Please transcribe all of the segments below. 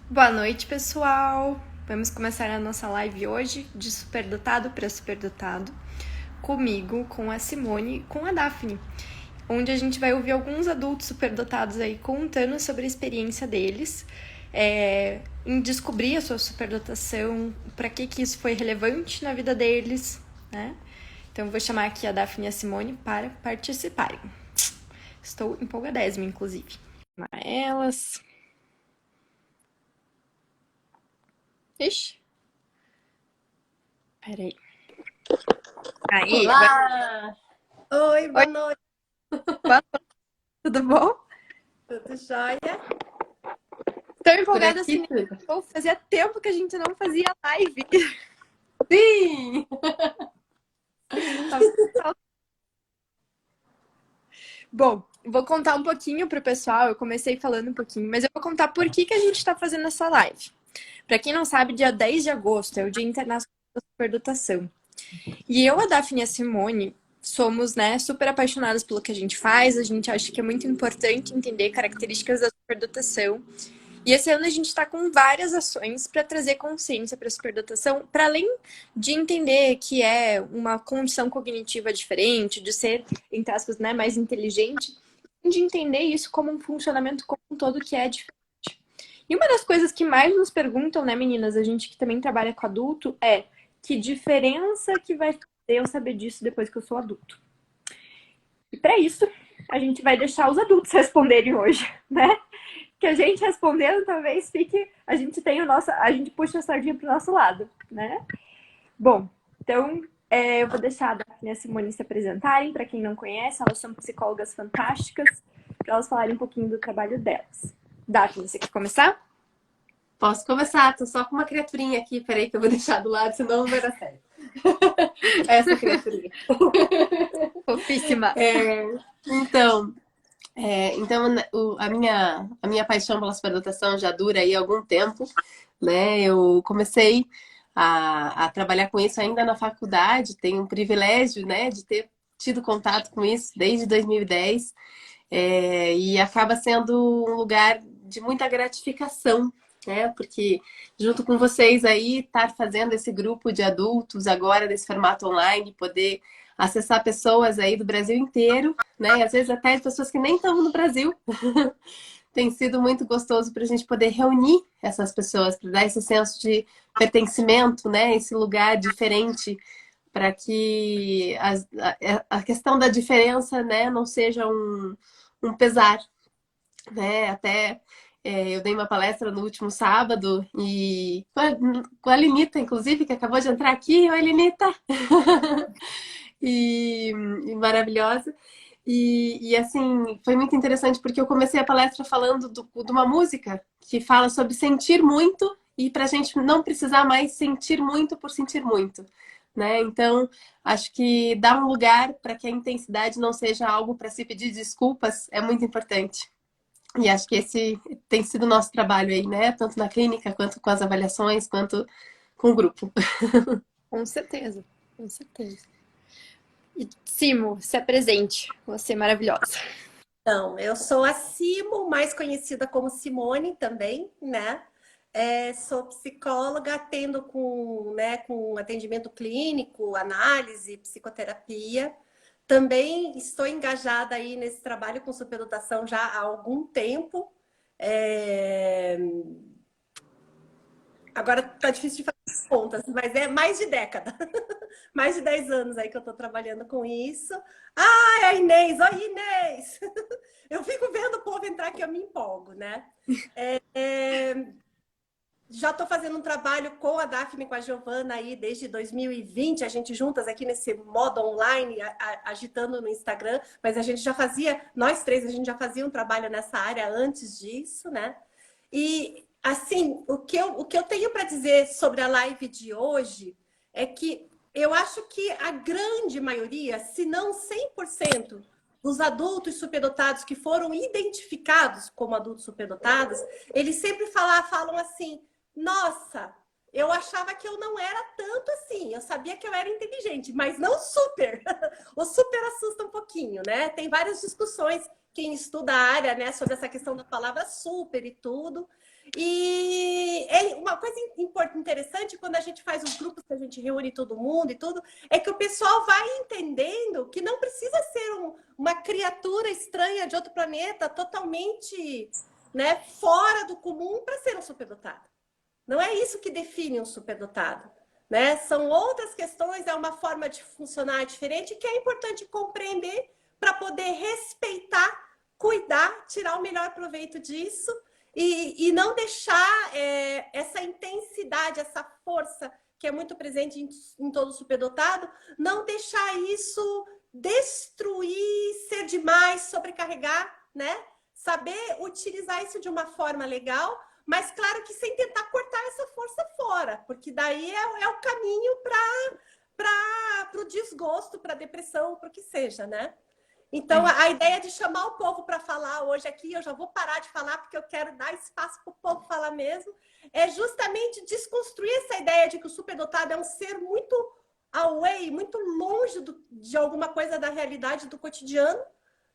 Boa noite, pessoal! Vamos começar a nossa live hoje de superdotado para superdotado, comigo, com a Simone e com a Daphne, onde a gente vai ouvir alguns adultos superdotados aí contando sobre a experiência deles, em descobrir a sua superdotação, para que isso foi relevante na vida deles, né? Então, eu vou chamar aqui a Daphne e a Simone para participarem. Estou empolgadésima, inclusive. Chamar elas. Ixi. Peraí. Aí, agora. Olá! Oi, Oi, boa noite, boa noite, tudo bom? tudo jóia? Tô Por empolgada aqui assim. tudo. Fazia tempo que a gente não fazia live. Sim! Tava com saudade. Bom, vou contar um pouquinho pro pessoal. Eu comecei falando um pouquinho, mas eu vou contar por que a gente tá fazendo essa live. Pra quem não sabe, dia 10 de agosto é o Dia Internacional da Superdotação. E eu, a Daphne e a Simone somos, né, super apaixonadas pelo que a gente faz. A gente acha que é muito importante entender características da superdotação. E esse ano a gente está com várias ações para trazer consciência para a superdotação, para além de entender que é uma condição cognitiva diferente, de ser, entre aspas, né, mais inteligente, de entender isso como um funcionamento como um todo que é diferente. E uma das coisas que mais nos perguntam, né, meninas, a gente que também trabalha com adulto, é que diferença que vai fazer eu saber disso depois que eu sou adulto? E para isso, a gente vai deixar os adultos responderem hoje, né? Que a gente respondendo talvez fique, a gente tem o nosso, a gente puxa a sardinha pro nosso lado, né? Bom, então eu vou deixar a Daphne e a Simone se apresentarem. Para quem não conhece, elas são psicólogas fantásticas, para elas falarem um pouquinho do trabalho delas. Daphne, você quer começar? Posso começar? Tô só com uma criaturinha aqui, peraí que eu vou deixar do lado, senão não vai dar certo. Essa criaturinha. Fofíssima. É, então, então a minha paixão pela superdotação já dura aí algum tempo, né? Eu comecei a trabalhar com isso ainda na faculdade, tenho um privilégio, né, de ter tido contato com isso desde 2010. E acaba sendo um lugar de muita gratificação, né? Porque junto com vocês aí, estar fazendo esse grupo de adultos agora nesse formato online, poder acessar pessoas aí do Brasil inteiro, né? E às vezes até pessoas que nem estão no Brasil. Tem sido muito gostoso para a gente poder reunir essas pessoas, para dar esse senso de pertencimento, né? Esse lugar diferente, para que a questão da diferença, né, não seja um pesar, né? Até eu dei uma palestra no último sábado e com a Lenita, inclusive, que acabou de entrar aqui. Oi, Lenita! e maravilhosa. E assim, foi muito interessante porque eu comecei a palestra falando de uma música que fala sobre sentir muito e para a gente não precisar mais sentir muito por sentir muito, né? Então, acho que dar um lugar para que a intensidade não seja algo para se pedir desculpas é muito importante. E acho que esse tem sido o nosso trabalho aí, né? Tanto na clínica, quanto com as avaliações, quanto com o grupo. Com certeza, com certeza. E Simo, se apresente. Você é maravilhosa. Então, eu sou a Simo, mais conhecida como Simone também, né? Sou psicóloga, atendo com atendimento clínico, análise, psicoterapia. Também estou engajada aí nesse trabalho com superdotação já há algum tempo. É, Agora tá difícil de fazer as contas, mas é mais de década. Mais de 10 anos aí que eu tô trabalhando com isso. Ai, a Inês! Oi, Inês! Eu fico vendo o povo entrar que eu me empolgo, né? É, é, Já estou fazendo um trabalho com a Daphne e com a Giovana aí desde 2020, a gente juntas aqui nesse modo online, agitando no Instagram, mas a gente já fazia, nós três, a gente já fazia um trabalho nessa área antes disso, né? E, assim, o que eu tenho para dizer sobre a live de hoje é que eu acho que a grande maioria, se não 100% dos adultos superdotados que foram identificados como adultos superdotados, eles sempre falam assim: nossa, eu achava que eu não era tanto assim. Eu sabia que eu era inteligente, mas não super. O super assusta um pouquinho, né? Tem várias discussões, quem estuda a área, né, sobre essa questão da palavra super e tudo. uma coisa interessante quando a gente faz os grupos que a gente reúne todo mundo e tudo, é que o pessoal vai entendendo que não precisa ser uma criatura estranha de outro planeta, totalmente, né, fora do comum para ser um superdotado. Não é isso que define um superdotado, né? São outras questões, é uma forma de funcionar diferente que é importante compreender para poder respeitar, cuidar, tirar o melhor proveito disso e não deixar essa intensidade, essa força que é muito presente em todo superdotado, não deixar isso destruir, ser demais, sobrecarregar, né? Saber utilizar isso de uma forma legal, mas claro que sem tentar cortar essa força fora, porque daí é o caminho para o desgosto, para a depressão, para o que seja, né? Então, a ideia de chamar o povo para falar hoje aqui, eu já vou parar de falar porque eu quero dar espaço para o povo falar mesmo, é justamente desconstruir essa ideia de que o superdotado é um ser muito away, muito longe de alguma coisa da realidade do cotidiano.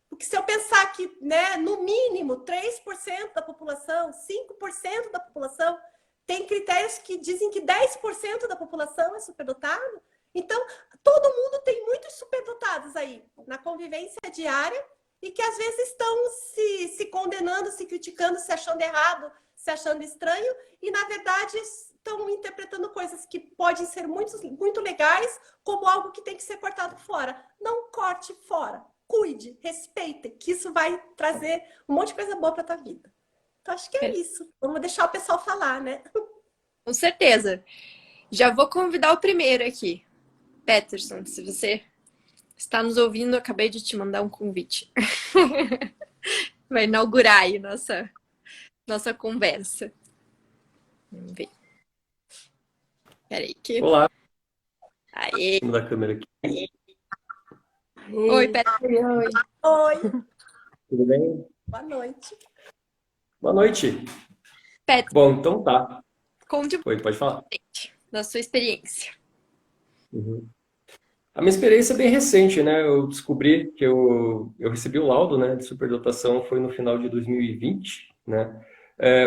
Porque se eu pensar que, né, no mínimo, 3% da população, 5% da população, tem critérios que dizem que 10% da população é superdotado, então, todo mundo tem muitos superdotados aí na convivência diária e que às vezes estão se condenando, se criticando, se achando errado, se achando estranho e, na verdade, estão interpretando coisas que podem ser muito legais como algo que tem que ser cortado fora. Não corte fora. Cuide, respeite, que isso vai trazer um monte de coisa boa para a tua vida. Então, acho que é isso. Vamos deixar o pessoal falar, né? Com certeza. Já vou convidar o primeiro aqui. Peterson, se você está nos ouvindo, eu acabei de te mandar um convite. Vai inaugurar aí nossa conversa. Vamos ver. Peraí que... Olá, Aê. vamos da câmera aqui. Oi, Peterson. Oi. Oi, Tudo bem? boa noite. Boa noite. Peterson, Bom, então tá. conte um Oi, pode falar. pouco da sua experiência. Uhum. A minha experiência é bem recente, né? Eu descobri que eu recebi o laudo, né, de superdotação foi no final de 2020, né?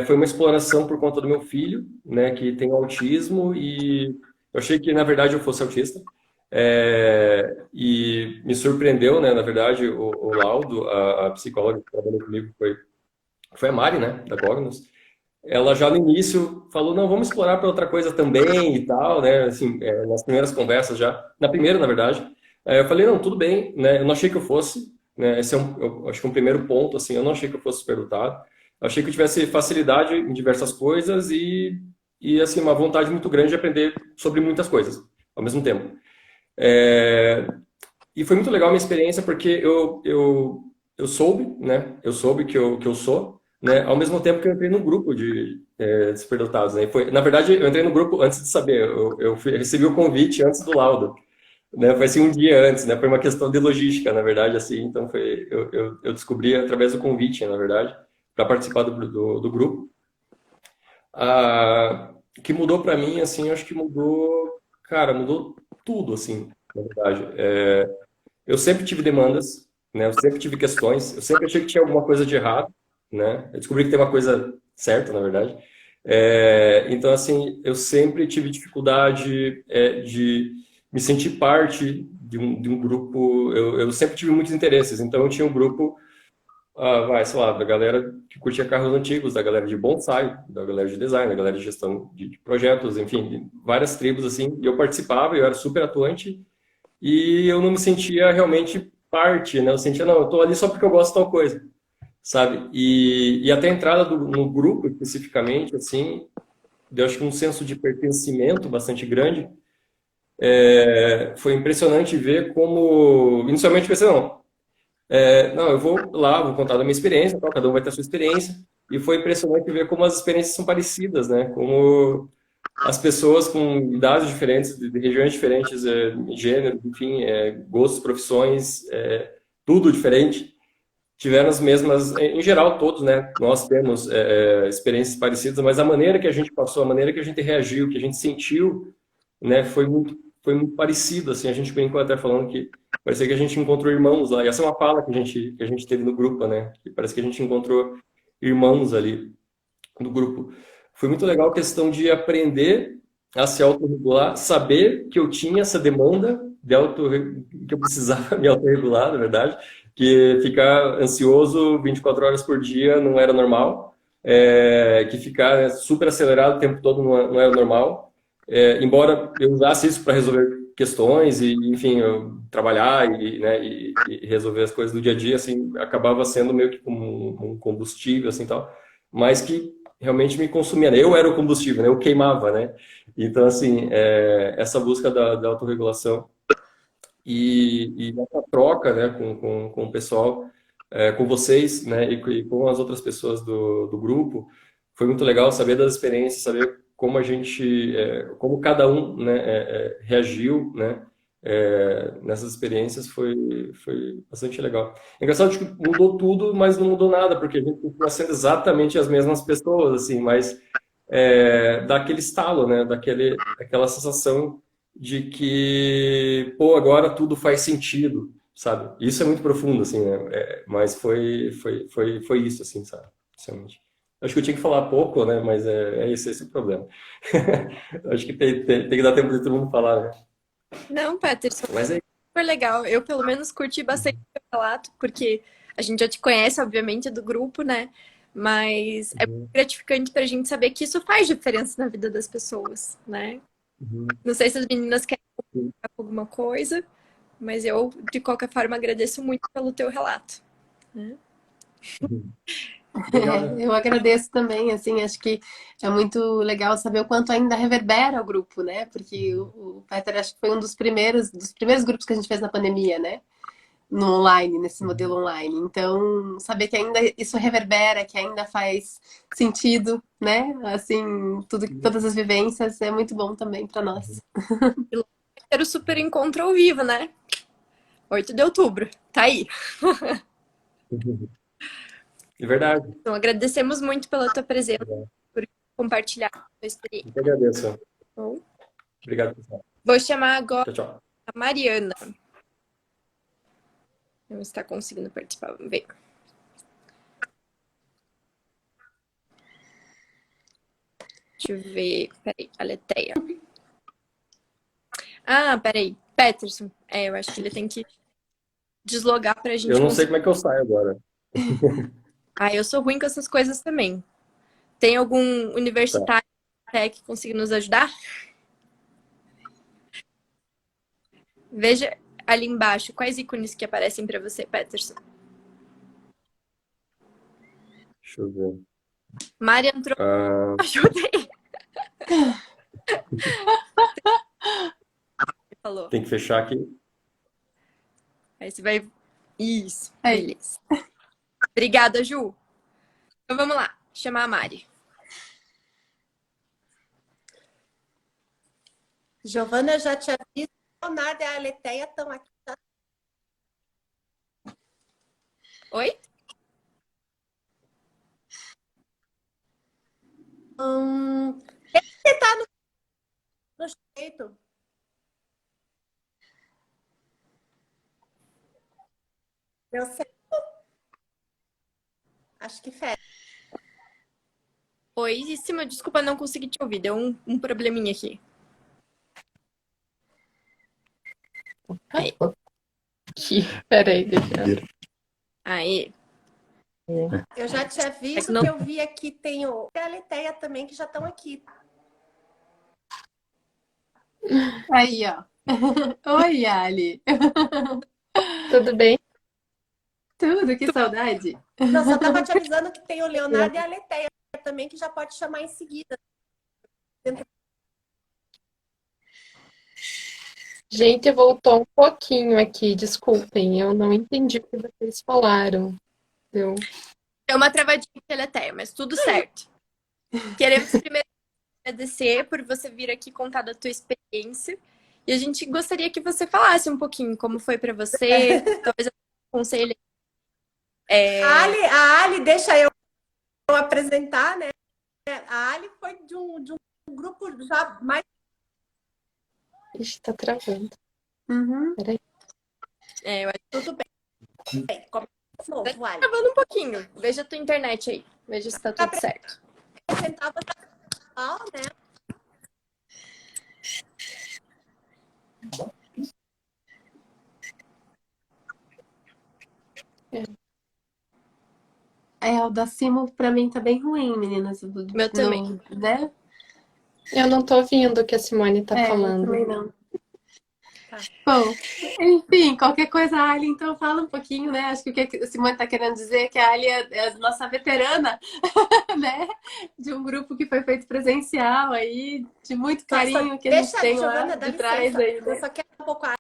Foi uma exploração por conta do meu filho, né, que tem autismo e eu achei que, na verdade, eu fosse autista. E me surpreendeu, né, na verdade, o laudo, a psicóloga que trabalhou comigo foi a Mari, né, da Cognos. Ela já no início falou, não, vamos explorar para outra coisa também e tal, né? Assim, nas primeiras conversas já, na primeira, na verdade. Eu falei, não, tudo bem, né? Eu não achei que eu fosse, né? Esse é eu acho que um primeiro ponto, assim, eu não achei que eu fosse superdotado. Eu achei que eu tivesse facilidade em diversas coisas assim, uma vontade muito grande de aprender sobre muitas coisas ao mesmo tempo. E foi muito legal a minha experiência porque eu soube, né? Eu soube que eu sou, né? Ao mesmo tempo que eu entrei no grupo de superdotados, né? Na verdade, eu entrei no grupo antes de saber. Recebi o convite antes do laudo, né? Foi assim um dia antes, né? Foi uma questão de logística, na verdade, assim. Então eu descobri através do convite, na verdade, para participar do grupo. O que mudou para mim, assim, acho que mudou, cara, mudou tudo, assim, na verdade. Eu sempre tive demandas, né? Eu sempre tive questões. Eu sempre achei que tinha alguma coisa de errado, né? Eu descobri que tem uma coisa certa, na verdade. Então, assim, eu sempre tive dificuldade de me sentir parte de um grupo. Eu sempre tive muitos interesses. Então, eu tinha um grupo, sei lá, da galera que curtia carros antigos, da galera de bonsai, da galera de design, da galera de gestão de projetos, enfim, de várias tribos, assim. E eu participava, eu era super atuante. E eu não me sentia realmente parte, né? Eu sentia, não, eu tô ali só porque eu gosto de tal coisa, sabe? E até a entrada no grupo, especificamente, assim, deu acho que um senso de pertencimento bastante grande. Foi impressionante ver como... Inicialmente eu pensei, não, eu vou lá, vou contar da minha experiência, tal, cada um vai ter a sua experiência. E foi impressionante ver como as experiências são parecidas, né? Como as pessoas com idades diferentes, de regiões diferentes, gênero, enfim, gostos, profissões, tudo diferente, tiveram as mesmas, em geral todos, né? Nós temos experiências parecidas, mas a maneira que a gente passou, a maneira que a gente reagiu, que a gente sentiu, né, foi muito parecido, assim, a gente brincou até falando que parecia que a gente encontrou irmãos lá, e essa é uma fala que a gente teve no grupo, né? Que parece que a gente encontrou irmãos ali no grupo. foi muito legal a questão de aprender a se autorregular, saber que eu tinha essa demanda que eu precisava me autorregular, na verdade, que ficar ansioso 24 horas por dia não era normal, que ficar super acelerado o tempo todo não era normal. Embora eu usasse isso para resolver questões e, enfim, eu trabalhar né, e resolver as coisas do dia a dia, assim, acabava sendo meio que como um combustível, assim, tal, mas que realmente me consumia, né? Eu era o combustível, né? Eu queimava, né? Então, assim, essa busca da autorregulação e essa troca, né, com o pessoal, com vocês, né, e com as outras pessoas do grupo, foi muito legal saber das experiências, saber como a gente, como cada um, né, reagiu, né, nessas experiências foi bastante legal. É engraçado que mudou tudo, mas não mudou nada, porque a gente continua sendo exatamente as mesmas pessoas, assim, mas dá aquele estalo, né, aquela sensação de que, pô, agora tudo faz sentido, sabe? Isso é muito profundo, assim, né? Mas foi isso, assim, sabe? Sinceramente. Acho que eu tinha que falar pouco, né? Mas esse é o problema. Acho que tem que dar tempo de todo mundo falar, né? Não, Peterson, Mas é super legal. Eu, pelo menos, curti bastante o seu relato, porque a gente já te conhece, obviamente, do grupo, né? Mas é muito Uhum, gratificante pra gente saber que isso faz diferença na vida das pessoas, né? uhum, Não sei se as meninas querem uhum. falar alguma coisa, mas eu, de qualquer forma, agradeço muito pelo teu relato, né? Obrigado. Eu agradeço também, assim, acho que é muito legal saber o quanto ainda reverbera o grupo, né? Porque o Peter acho que foi um dos primeiros grupos que a gente fez na pandemia, né? No online, nesse modelo online. Então, saber que ainda isso reverbera, que ainda faz sentido, né? Assim, todas as vivências é muito bom também para nós. E logo vai ter o super encontro ao vivo, né? 8 de outubro, tá aí. É verdade. Então, agradecemos muito pela tua presença, por compartilhar a tua experiência. Eu que agradeço. Bom, Obrigado, pessoal. vou chamar agora Tchau, tchau. a Mariana. Não está conseguindo participar, vamos ver. Deixa eu ver. Peraí, Aleteia. Ah, peraí. Peterson. Eu acho que ele tem que deslogar pra Eu gente não sei conseguir. como é que eu saio agora. Ah, eu sou ruim com essas coisas também. Tem algum Tá. universitário até que consiga nos ajudar? Veja ali embaixo quais ícones que aparecem pra você, Peterson. Deixa eu ver. Mari entrou. Ah, Ajudei. Falou. tem que fechar aqui. Aí você vai. Isso, Aí. beleza. Obrigada, Ju. Então vamos lá, chamar a Mari. Giovana, eu já tinha visto. Leonardo e a Aleteia estão aqui. Oi? Você tá no jeito. Deu certo. Acho que fecha. Oi, Cima, desculpa, não consegui te ouvir. Deu um probleminha aqui. Aí. Peraí, deixa Aí. Eu já tinha visto não- que eu vi aqui, tem a Aleteia também, que já estão aqui. Aí, ó. Oi, Ali. tudo bem? Tudo, que saudade. Não, só estava te avisando que tem o Leonardo e a Aleteia também, que já pode chamar em seguida. Gente, voltou um pouquinho aqui, desculpem, eu não entendi o que vocês falaram. Deu. Deu uma travadinha de teleteia, mas tudo certo. Queremos primeiro agradecer por você vir aqui contar da tua experiência. E a gente gostaria que você falasse um pouquinho como foi para você, talvez um conselho. A Ali, deixa eu apresentar, né? A Ali foi de um grupo já mais. Ixi, tá travando. Uhum. Peraí. Eu acho Tudo bem. Começa de novo, Ali. que tá travando um pouquinho. Veja a tua internet aí. Veja se tá tudo certo. Apresentar você. O da Simo pra mim tá bem ruim, meninas. Meu também. Não, né? Eu não tô ouvindo o que a Simone tá Eu falando. também não. Tá. Bom, enfim, qualquer coisa, a Ali, então fala um pouquinho, né? Acho que o que a Simone tá querendo dizer é que a Ali é a nossa veterana, né? De um grupo que foi feito presencial aí, de muito carinho que a gente tem lá Giovana, dá de trás licença. aí, Eu né? só quero um pouco a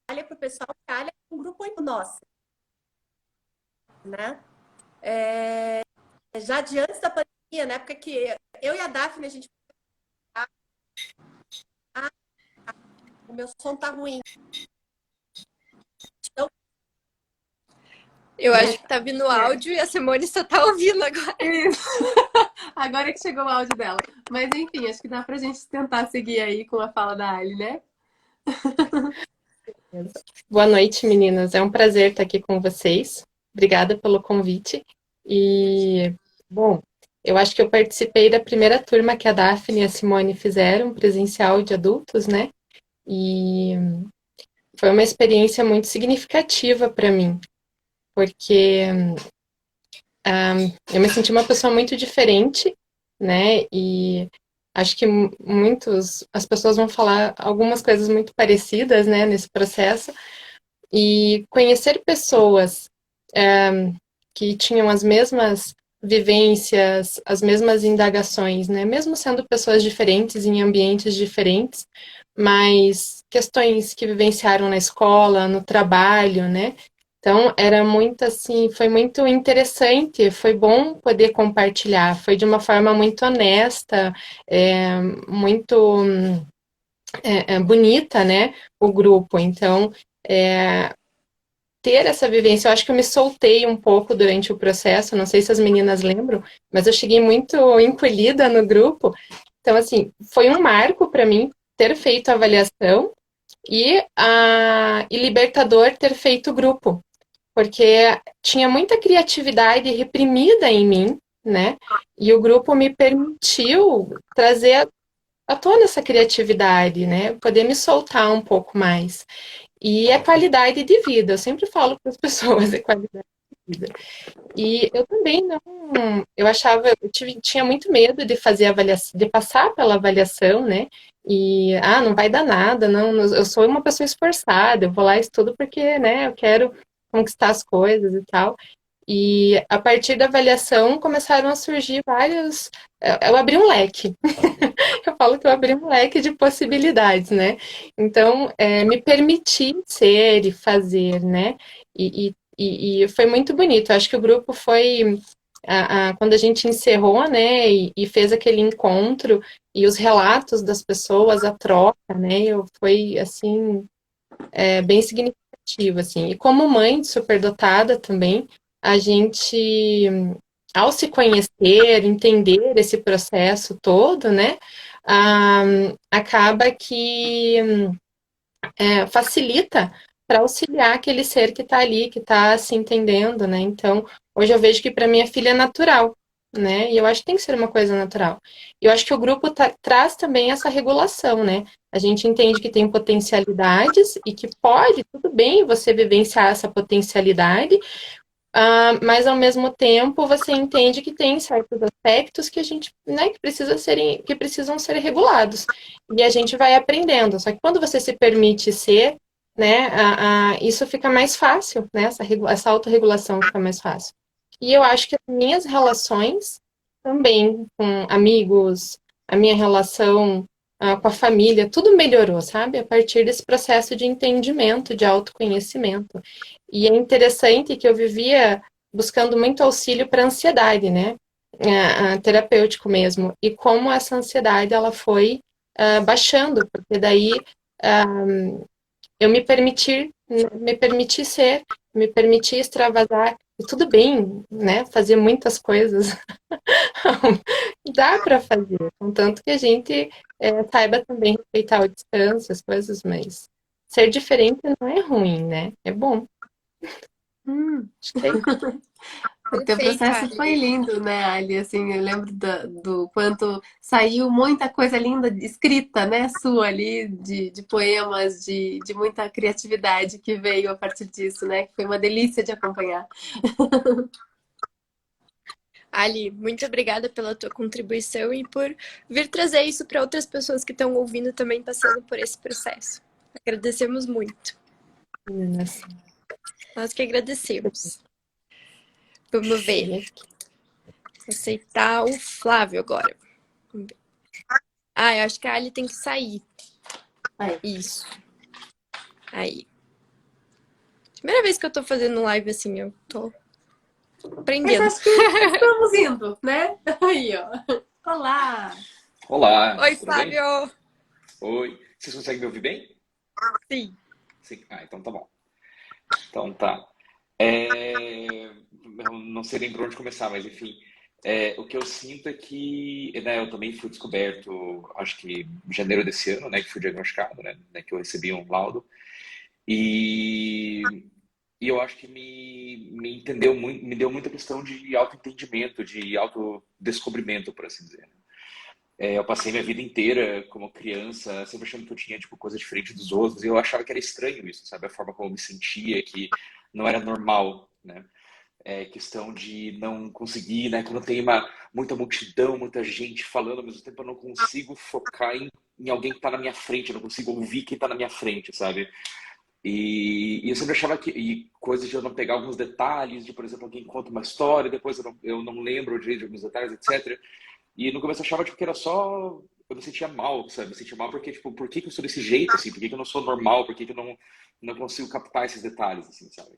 área para o pessoal, porque a área é um grupo muito nosso, né? Já de antes da pandemia, na época que eu e a Daphne, a gente... Ah, o meu som tá ruim. Então, Eu acho que tá vindo áudio e a Simone só tá ouvindo agora. Isso. Agora é que chegou o áudio dela. Mas enfim, acho que dá pra gente tentar seguir aí com a fala da Ali, né? Boa noite, meninas. É um prazer estar aqui com vocês. Obrigada pelo convite. E, bom, eu acho que eu participei da primeira turma que a Daphne e a Simone fizeram, presencial de adultos, né? E foi uma experiência muito significativa para mim, porque eu me senti uma pessoa muito diferente, né? E acho que as pessoas vão falar algumas coisas muito parecidas, né, nesse processo. E conhecer pessoas que tinham as mesmas vivências, as mesmas indagações, né? Mesmo sendo pessoas diferentes em ambientes diferentes, mas questões que vivenciaram na escola, no trabalho, né? Então, era muito assim, foi muito interessante, foi bom poder compartilhar, foi de uma forma muito honesta, muito bonita, né? O grupo. Então, ter essa vivência, eu acho que eu me soltei um pouco durante o processo, não sei se as meninas lembram, mas eu cheguei muito encolhida no grupo. Então, assim, foi um marco para mim ter feito a avaliação e libertador ter feito o grupo, porque tinha muita criatividade reprimida em mim, né? E o grupo me permitiu trazer à tona essa criatividade, né? Poder me soltar um pouco mais. E é qualidade de vida, eu sempre falo para as pessoas, é qualidade de vida. E eu também não, eu achava, tinha muito medo de fazer avaliação, de passar pela avaliação, né? E, não vai dar nada, não, eu sou uma pessoa esforçada, eu vou lá e estudo porque, né, eu quero conquistar as coisas e tal. E a partir da avaliação começaram a surgir vários. Eu abri um leque. Eu falo que eu abri um leque de possibilidades, né? Então, me permitir ser e fazer, né? E foi muito bonito. Eu acho que o grupo foi. Quando a gente encerrou, né, e fez aquele encontro, e os relatos das pessoas, a troca, né, foi, assim, bem significativo, assim. E como mãe superdotada também, a gente, ao se conhecer, entender esse processo todo, né, acaba que facilita para auxiliar aquele ser que está ali, que está se entendendo, né? Então, hoje eu vejo que para minha filha é natural, né? E eu acho que tem que ser uma coisa natural. E eu acho que o grupo traz também essa regulação, né? A gente entende que tem potencialidades e que pode, tudo bem, você vivenciar essa potencialidade, mas ao mesmo tempo você entende que tem certos aspectos que a gente, né, que precisam ser regulados. E a gente vai aprendendo. Só que quando você se permite ser, né, isso fica mais fácil, né? Essa autorregulação fica mais fácil. E eu acho que as minhas relações também com amigos, a minha relação com a família, tudo melhorou, sabe? A partir desse processo de entendimento, de autoconhecimento. E é interessante que eu vivia buscando muito auxílio para ansiedade, né? Terapêutico mesmo. E como essa ansiedade ela foi baixando, porque daí eu me permiti ser, me permiti extravasar. E tudo bem, né? Fazer muitas coisas. Dá para fazer, contanto que a gente saiba também respeitar o descanso, as coisas, mas ser diferente não é ruim, né? É bom. Acho que é isso. O teu Perfeito, processo Ali. foi lindo, né, Ali? Assim, eu lembro do quanto saiu muita coisa linda escrita, né, sua ali, de poemas, de muita criatividade que veio a partir disso, né? Que foi uma delícia de acompanhar. Ali, muito obrigada pela tua contribuição e por vir trazer isso para outras pessoas que estão ouvindo também passando por esse processo. Agradecemos muito. Meninas. Nós que agradecemos. Vamos ver. Vou aceitar o Flávio agora. Vamos ver. Eu acho que a Ali tem que sair. Aí. Isso. Aí. Primeira vez que eu tô fazendo live assim, eu tô Mas aprendendo. acho que estamos indo, né? Aí, ó. Olá! Olá, Oi, tudo bem? Flávio! Oi, vocês conseguem me ouvir bem? Sim. Sim. Então tá bom. Então tá. Eu não sei nem por onde começar, mas enfim, o que eu sinto é que, né, eu também fui descoberto, acho que em janeiro desse ano, né, que fui diagnosticado, né, que eu recebi um laudo, e, e eu acho que me entendeu muito, me deu muita questão de autoentendimento, de autodescobrimento, por assim dizer. Eu passei minha vida inteira como criança, sempre achando que eu tinha, tipo, coisa diferente dos outros, e eu achava que era estranho isso, sabe? A forma como eu me sentia, que não era normal, né? Questão de não conseguir, né? Quando tem muita multidão, muita gente falando, ao mesmo tempo eu não consigo focar em alguém que tá na minha frente, eu não consigo ouvir quem tá na minha frente, sabe? E eu sempre achava que, e coisas de eu não pegar alguns detalhes, de, por exemplo, alguém conta uma história, depois eu não lembro direito de alguns detalhes, etc. E no começo eu achava tipo, que era só. Eu me sentia mal, sabe? Me sentia mal porque, tipo, por que que eu sou desse jeito, assim? Por que que eu não sou normal? Por que que eu não consigo captar esses detalhes, assim, sabe?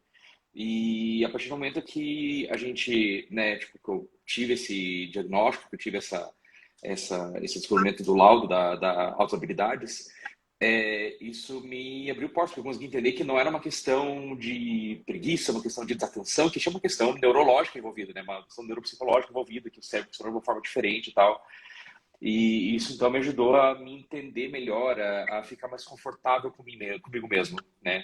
E a partir do momento que a gente, né, tipo, que eu tive esse diagnóstico, que eu tive esse descobrimento do laudo da autohabilidades, isso me abriu portas, porque eu consegui entender que não era uma questão de preguiça, uma questão de desatenção, que tinha uma questão neurológica envolvida, né? Uma questão neuropsicológica envolvida, que o cérebro funciona de uma forma diferente e tal. E isso então me ajudou a me entender melhor, a ficar mais confortável comigo mesmo, né?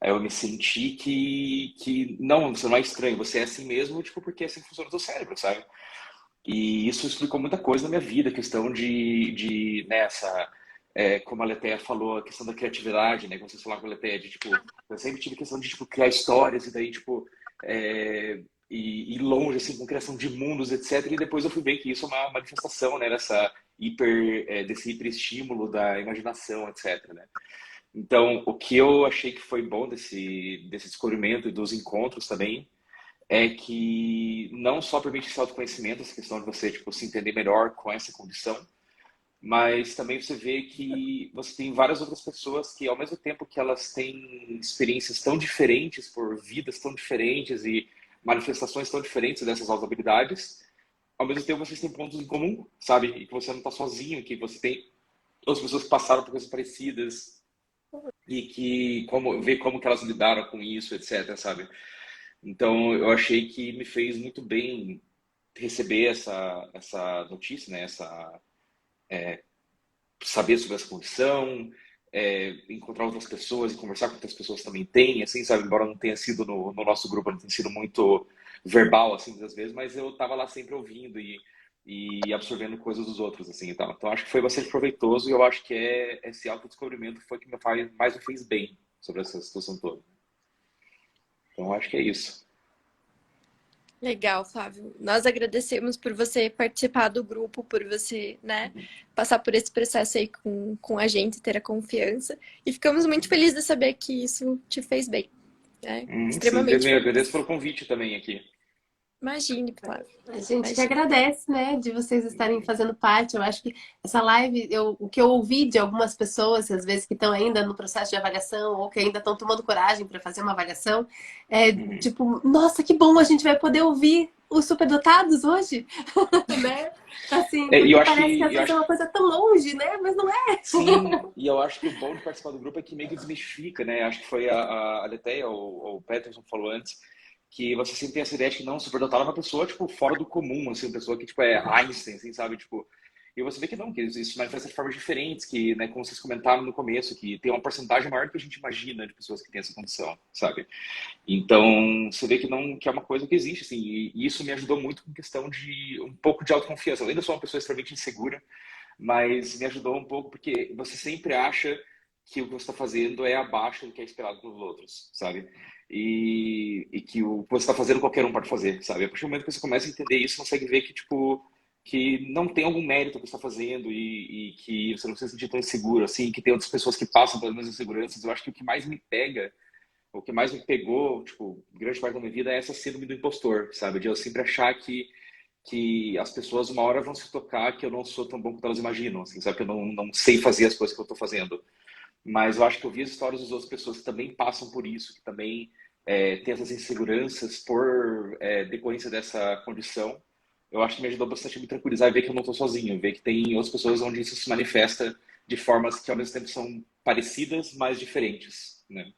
Aí eu me senti que não, você não é estranho, você é assim mesmo, tipo, porque é assim que funciona o seu cérebro, sabe? E isso explicou muita coisa na minha vida, questão nessa, como a Letéia falou, a questão da criatividade, né? Como vocês falaram com a Letéia, de, tipo, eu sempre tive questão de, tipo, criar histórias e daí, tipo, ir longe, assim, com criação de mundos, etc. E depois eu fui ver que isso é uma manifestação, né? Desse hiperestímulo da imaginação, etc, né? Então, o que eu achei que foi bom desse descobrimento e dos encontros também é que não só permite esse autoconhecimento, essa questão de você, tipo, se entender melhor com essa condição, mas também você vê que você tem várias outras pessoas que, ao mesmo tempo que elas têm experiências tão diferentes, por vidas tão diferentes e manifestações tão diferentes dessas habilidades, ao mesmo tempo vocês têm pontos em comum, sabe? E que você não está sozinho, que você tem outras pessoas que passaram por coisas parecidas e que ver como que elas lidaram com isso, etc, sabe? Então, eu achei que me fez muito bem receber essa notícia, né? Saber sobre essa condição, encontrar outras pessoas e conversar com outras pessoas que também têm, assim, sabe? Embora não tenha sido no nosso grupo, não tenha sido muito verbal, assim, às vezes, mas eu estava lá sempre ouvindo e absorvendo coisas dos outros, assim, e tal. Então, acho que foi bastante proveitoso e eu acho que esse autodescobrimento foi o que mais me fez bem sobre essa situação toda. Então, acho que é isso. Legal, Flávio. Nós agradecemos por você participar do grupo, por você, né, passar por esse processo aí com a gente, ter a confiança. E ficamos muito felizes de saber que isso te fez bem. Né? Sim, Extremamente também feliz. agradeço pelo convite também aqui. Imagine, Flávio. A gente que Imagine. agradece, né, de vocês estarem fazendo parte. Eu acho que essa live, o que eu ouvi de algumas pessoas, às vezes que estão ainda no processo de avaliação ou que ainda estão tomando coragem para fazer uma avaliação, tipo, nossa, que bom, a gente vai poder ouvir os superdotados hoje, né? Assim, E porque eu acho parece que às vezes é uma coisa tão longe, né? Mas não é. sim, e eu acho que o bom de participar do grupo é que meio que desmistifica, né? Acho que foi a Leteia ou o Peterson falou antes, que você sempre tem essa ideia de que não, o superdotado é uma pessoa, tipo, fora do comum, assim, uma pessoa que, tipo, é Einstein, assim, sabe? Tipo, e você vê que não, que isso manifesta de formas diferentes, que, né, como vocês comentaram no começo, que tem uma porcentagem maior do que a gente imagina de pessoas que têm essa condição, sabe? Então, você vê que não, que é uma coisa que existe, assim, e isso me ajudou muito com questão de um pouco de autoconfiança. Eu ainda sou uma pessoa extremamente insegura, mas me ajudou um pouco porque você sempre acha que o que você está fazendo é abaixo do que é esperado pelos outros, sabe? E que o que você está fazendo qualquer um pode fazer, sabe? A partir do momento que você começa a entender isso, você consegue ver que, tipo, que não tem algum mérito o que você está fazendo e que você não se sentir tão inseguro, assim, que tem outras pessoas que passam pelas mesmas inseguranças. Eu acho que o que mais me pega, o que mais me pegou, tipo, grande parte da minha vida é essa síndrome do impostor, sabe? De eu sempre achar que as pessoas uma hora vão se tocar que eu não sou tão bom quanto elas imaginam, assim, sabe? Que eu não sei fazer as coisas que eu estou fazendo. Mas eu acho que eu vi as histórias das outras pessoas que também passam por isso, que também têm essas inseguranças por decorrência dessa condição. Eu acho que me ajudou bastante a me tranquilizar e ver que eu não estou sozinho, ver que tem outras pessoas onde isso se manifesta de formas que ao mesmo tempo são parecidas, mas diferentes, né?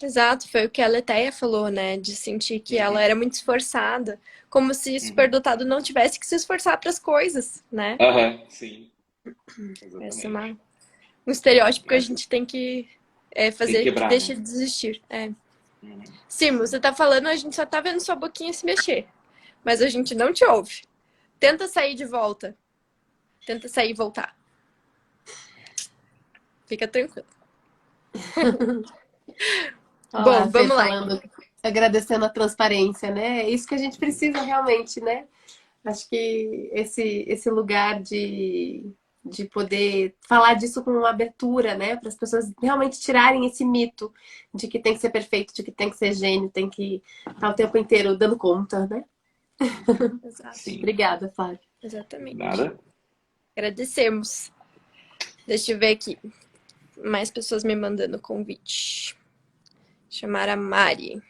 Exato, foi o que a Letéia falou, né? De sentir que ela Uhum, era muito esforçada, como se o uhum. superdotado não tivesse que se esforçar para as coisas, né? Aham, sim, Essa é exatamente. um estereótipo que a Essa gente tem que tem que fazer que quebrar, deixe né? de desistir. É. Uhum. Simo, você tá falando, a gente só tá vendo sua boquinha se mexer, mas a gente não te ouve. Tenta sair de volta. Tenta sair e voltar. Fica tranquilo. Olha lá, Bom, a Fê vamos lá. falando, agradecendo a transparência, né? É isso que a gente precisa realmente, né? Acho que esse lugar de poder falar disso com uma abertura, né? Para as pessoas realmente tirarem esse mito de que tem que ser perfeito, de que tem que ser gênio, tem que estar o tempo inteiro dando conta, né? Exato. Sim, Obrigada, Flávia. Exatamente. nada. Agradecemos. Deixa eu ver aqui. Mais pessoas me mandando convite. Chamar a Mari.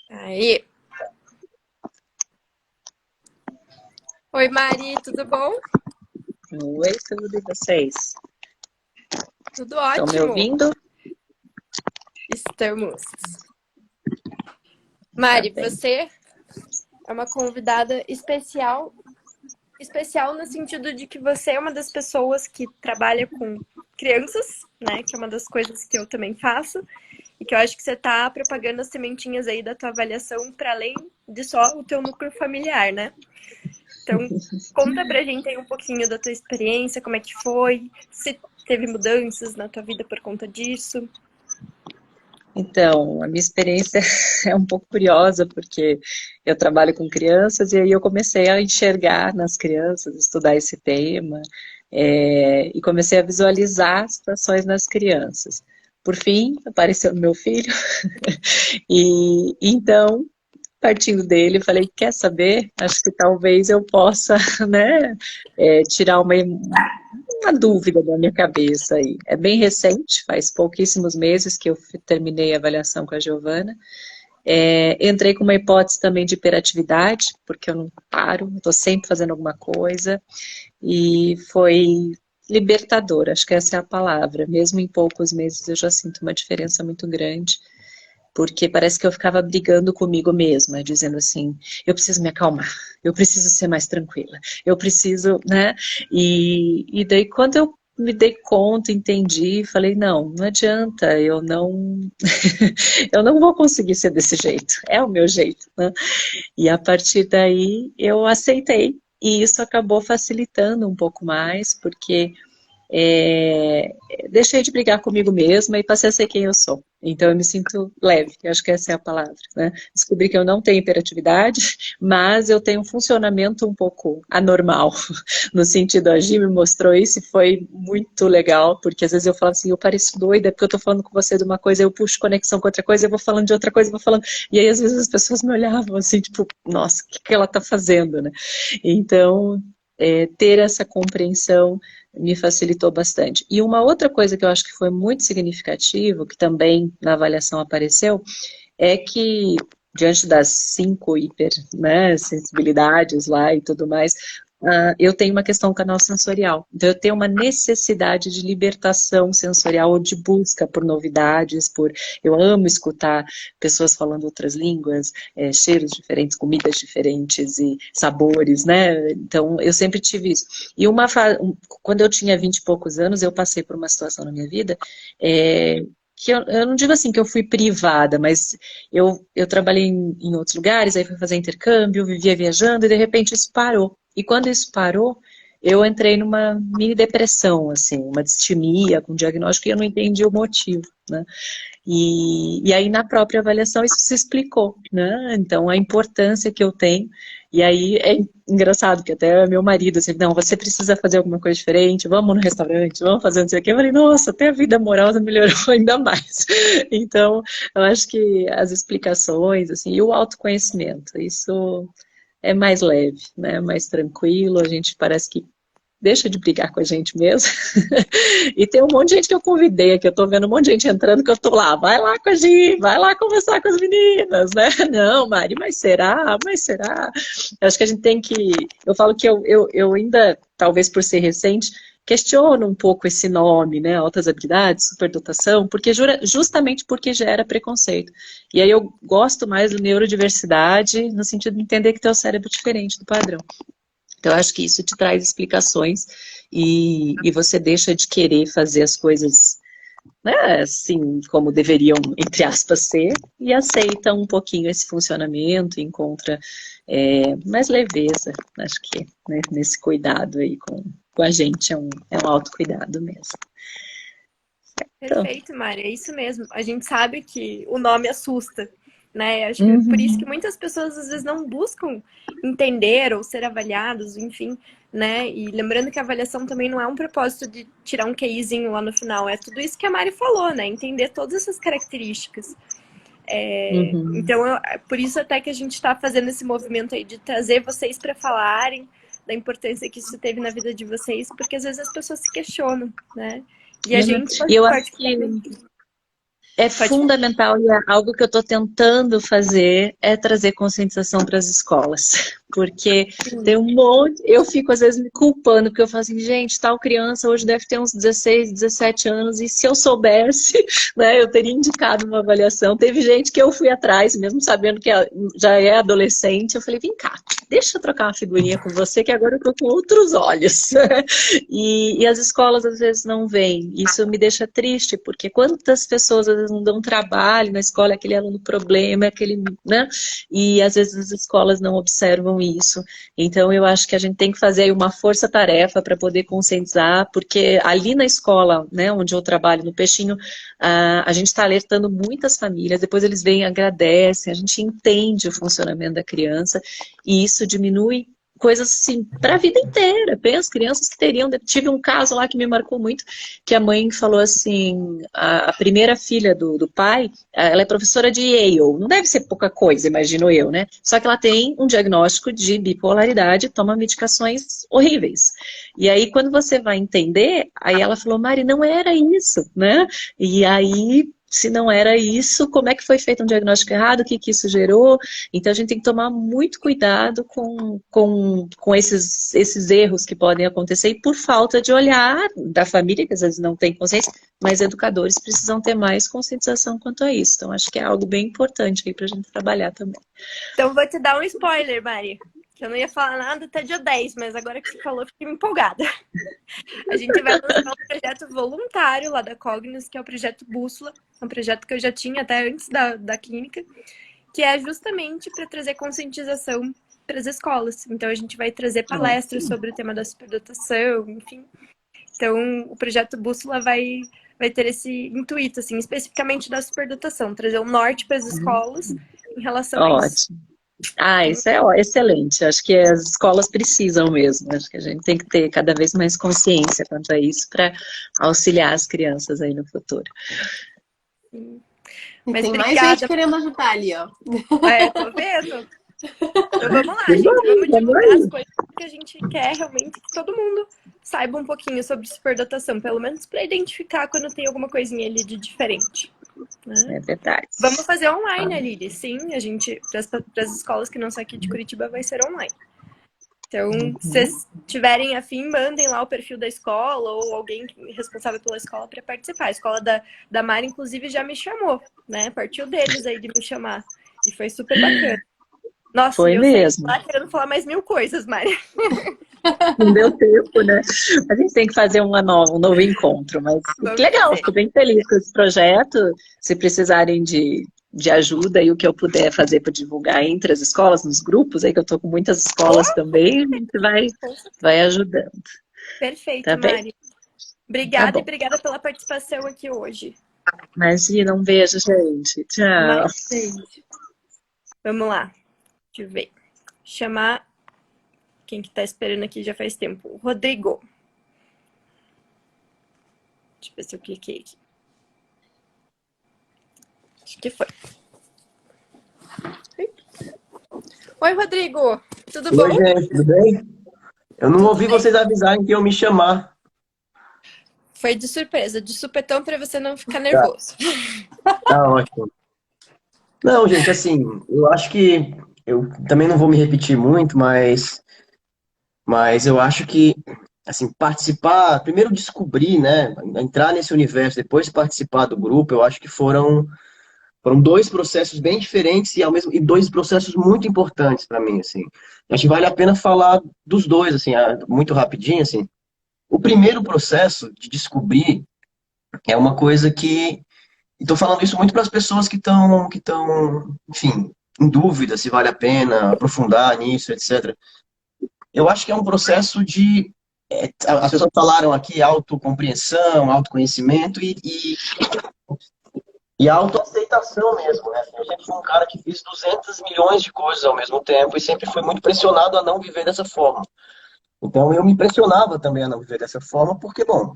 Aí. Oi, Mari, tudo bom? Oi, tudo e vocês? Tudo Estão me ótimo. ouvindo? Estamos. Tá Mari, bem. você é uma convidada especial. Especial no sentido de que você é uma das pessoas que trabalha com crianças, né? Que é uma das coisas que eu também faço. E que eu acho que você tá propagando as sementinhas aí da tua avaliação para além de só o teu núcleo familiar, né? Então, conta pra gente aí um pouquinho da tua experiência, como é que foi, se teve mudanças na tua vida por conta disso. Então, a minha experiência é um pouco curiosa, porque eu trabalho com crianças e aí eu comecei a enxergar nas crianças, estudar esse tema, e comecei a visualizar situações nas crianças. Por fim, apareceu meu filho, e então, partindo dele, falei, quer saber? Acho que talvez eu possa, né, tirar uma dúvida da minha cabeça aí. É bem recente, faz pouquíssimos meses que eu terminei a avaliação com a Giovana. Entrei com uma hipótese também de hiperatividade, porque eu não paro, estou sempre fazendo alguma coisa, e foi libertador, acho que essa é a palavra. Mesmo em poucos meses eu já sinto uma diferença muito grande, porque parece que eu ficava brigando comigo mesma, dizendo assim, eu preciso me acalmar, eu preciso ser mais tranquila, eu preciso, né? E daí quando eu me dei conta, entendi, falei, não adianta, eu não, eu não vou conseguir ser desse jeito, é o meu jeito, né? E a partir daí eu aceitei, e isso acabou facilitando um pouco mais, porque deixei de brigar comigo mesma e passei a ser quem eu sou. Então eu me sinto leve, eu acho que essa é a palavra, né? Descobri que eu não tenho hiperatividade, mas eu tenho um funcionamento um pouco anormal, no sentido, a Gi me mostrou isso e foi muito legal, porque às vezes eu falo assim, eu pareço doida, porque eu tô falando com você de uma coisa, eu puxo conexão com outra coisa, eu vou falando de outra coisa, eu vou falando, e aí às vezes as pessoas me olhavam assim, tipo, nossa, o que ela tá fazendo, né? Então, ter essa compreensão me facilitou bastante. E uma outra coisa que eu acho que foi muito significativo, que também na avaliação apareceu, é que diante das 5 hiper, né, sensibilidades lá e tudo mais, eu tenho uma questão do canal sensorial. Então eu tenho uma necessidade de libertação sensorial ou de busca por novidades, eu amo escutar pessoas falando outras línguas, cheiros diferentes, comidas diferentes e sabores, né? Então eu sempre tive isso. E quando eu tinha 20 e poucos anos, eu passei por uma situação na minha vida que eu não digo assim que eu fui privada, mas eu trabalhei em outros lugares, aí fui fazer intercâmbio, vivia viajando e de repente isso parou. E quando isso parou, eu entrei numa mini depressão, assim, uma distimia com diagnóstico e eu não entendi o motivo, né? E aí na própria avaliação isso se explicou, né? Então a importância que eu tenho. E aí é engraçado que até meu marido assim, não, você precisa fazer alguma coisa diferente, vamos no restaurante, vamos fazer não sei o quê. Eu falei, nossa, até a vida amorosa melhorou ainda mais. Então, eu acho que as explicações, assim, e o autoconhecimento, isso é mais leve, né? Mais tranquilo, a gente parece que deixa de brigar com a gente mesmo. E tem um monte de gente que eu convidei aqui, eu tô vendo um monte de gente entrando que eu tô lá, vai lá com a Gi, vai lá conversar com as meninas, né? Não, Mari, mas será? Mas será? Eu acho que a gente tem que... Eu falo que eu ainda, talvez por ser recente, questiono um pouco esse nome, né? Altas habilidades, superdotação, porque justamente porque gera preconceito. E aí eu gosto mais do neurodiversidade, no sentido de entender que teu cérebro é diferente do padrão. Então, eu acho que isso te traz explicações e você deixa de querer fazer as coisas, né, assim, como deveriam, entre aspas, ser, e aceita um pouquinho esse funcionamento, encontra mais leveza, acho que, né, nesse cuidado aí com a gente, é um autocuidado mesmo. Perfeito, Mari, é isso mesmo. A gente sabe que o nome assusta, né? Acho que é por isso que muitas pessoas às vezes não buscam entender ou ser avaliados, enfim, né? E lembrando que a avaliação também não é um propósito de tirar um QIzinho lá no final, é tudo isso que a Mari falou, né? Entender todas essas características. Então, por isso até que a gente está fazendo esse movimento aí de trazer vocês para falarem da importância que isso teve na vida de vocês, porque às vezes as pessoas se questionam, né? E a gente E eu acho que é fundamental e é algo que eu estou tentando fazer é trazer conscientização para as escolas. Porque tem um monte... Eu fico, às vezes, me culpando, porque eu falo assim, gente, tal criança hoje deve ter uns 16, 17 anos, e se eu soubesse, né, eu teria indicado uma avaliação. Teve gente que eu fui atrás, mesmo sabendo que já é adolescente, eu falei, vem cá, deixa eu trocar uma figurinha com você, que agora eu estou com outros olhos. E as escolas, às vezes, não veem. Isso me deixa triste, porque quantas pessoas, às vezes, não dão trabalho na escola, aquele aluno problema, aquele, né? E, às vezes, as escolas não observam isso. Então, eu acho que a gente tem que fazer aí uma força-tarefa para poder conscientizar, porque ali na escola, né, onde eu trabalho, no Peixinho, a gente está alertando muitas famílias, depois eles vêm, agradecem, a gente entende o funcionamento da criança, e isso diminui coisas assim, para a vida inteira. Pensa, crianças que teriam... Tive um caso lá que me marcou muito, que a mãe falou assim, a primeira filha do pai, ela é professora de Yale, não deve ser pouca coisa, imagino eu, né? Só que ela tem um diagnóstico de bipolaridade, toma medicações horríveis. E aí, quando você vai entender, aí ela falou, Mari, não era isso, né? E aí... Se não era isso, como é que foi feito um diagnóstico errado, o que isso gerou? Então a gente tem que tomar muito cuidado com esses erros que podem acontecer e por falta de olhar da família, que às vezes não tem consciência, mas educadores precisam ter mais conscientização quanto a isso. Então acho que é algo bem importante aí para a gente trabalhar também. Então vou te dar um spoiler, Mari. Que eu não ia falar nada até dia 10, mas agora que você falou, eu fiquei empolgada. A gente vai lançar um projeto voluntário lá da Cognos, que é o projeto Bússola, um projeto que eu já tinha até antes da clínica, que é justamente para trazer conscientização para as escolas. Então a gente vai trazer palestras sobre o tema da superdotação, enfim. Então o projeto Bússola vai ter esse intuito, assim, especificamente da superdotação, trazer um norte para as escolas em relação a isso. Ótimo. Isso é excelente. Acho que as escolas precisam mesmo. Acho que a gente tem que ter cada vez mais consciência quanto a isso para auxiliar as crianças aí no futuro. Sim. Mas tem obrigada. Mais gente querendo ajudar ali, ó. Tô vendo. Então vamos lá, gente. Vamos divulgar as coisas que a gente quer realmente que todo mundo saiba um pouquinho sobre superdotação, pelo menos para identificar quando tem alguma coisinha ali de diferente. Né? É verdade. Vamos fazer online, Lili. Sim, a gente, para as escolas que não são aqui de Curitiba, vai ser online. Então, se vocês tiverem afim, mandem lá o perfil da escola ou alguém responsável pela escola para participar. A escola da Mari, inclusive, já me chamou, né? Partiu deles aí de me chamar. E foi super bacana. Nossa, foi mesmo. Lá querendo falar mais 1000 coisas, Mari. Não deu tempo, né? A gente tem que fazer um novo encontro, mas que legal, fico bem feliz com esse projeto. Se precisarem de de ajuda e o que eu puder fazer para divulgar entre as escolas, nos grupos, aí que eu estou com muitas escolas também, a gente vai ajudando, Perfeito, tá bem? Mari. Tá Obrigada e bom. obrigada pela participação aqui hoje. Imagina, um beijo, gente. Tchau. Gente, vamos lá. Deixa eu ver. Chamar quem que tá esperando aqui já faz tempo. O Rodrigo. Deixa eu ver se eu cliquei aqui. Acho que foi. Oi, Rodrigo. Tudo bom? Oi, gente, tudo bem? Eu não ouvi vocês avisarem que iam me chamar. Foi de surpresa, de supetão para você não ficar Tá, nervoso. tá ótimo. Não, gente, assim, eu acho que eu também não vou me repetir muito, mas eu acho que, assim, participar, primeiro descobrir, né, entrar nesse universo, depois participar do grupo, eu acho que foram dois processos bem diferentes e dois processos muito importantes para mim, assim. Acho que vale a pena falar dos dois, assim, muito rapidinho, assim. O primeiro processo de descobrir é uma coisa que estou falando isso muito para as pessoas que estão, enfim, em dúvida se vale a pena aprofundar nisso, etc. Eu acho que é um processo as pessoas falaram aqui autocompreensão, autoconhecimento e autoaceitação mesmo, né? Eu sempre fui um cara que fiz 200 milhões de coisas ao mesmo tempo e sempre fui muito pressionado a não viver dessa forma. Então eu me pressionava também a não viver dessa forma, porque, bom,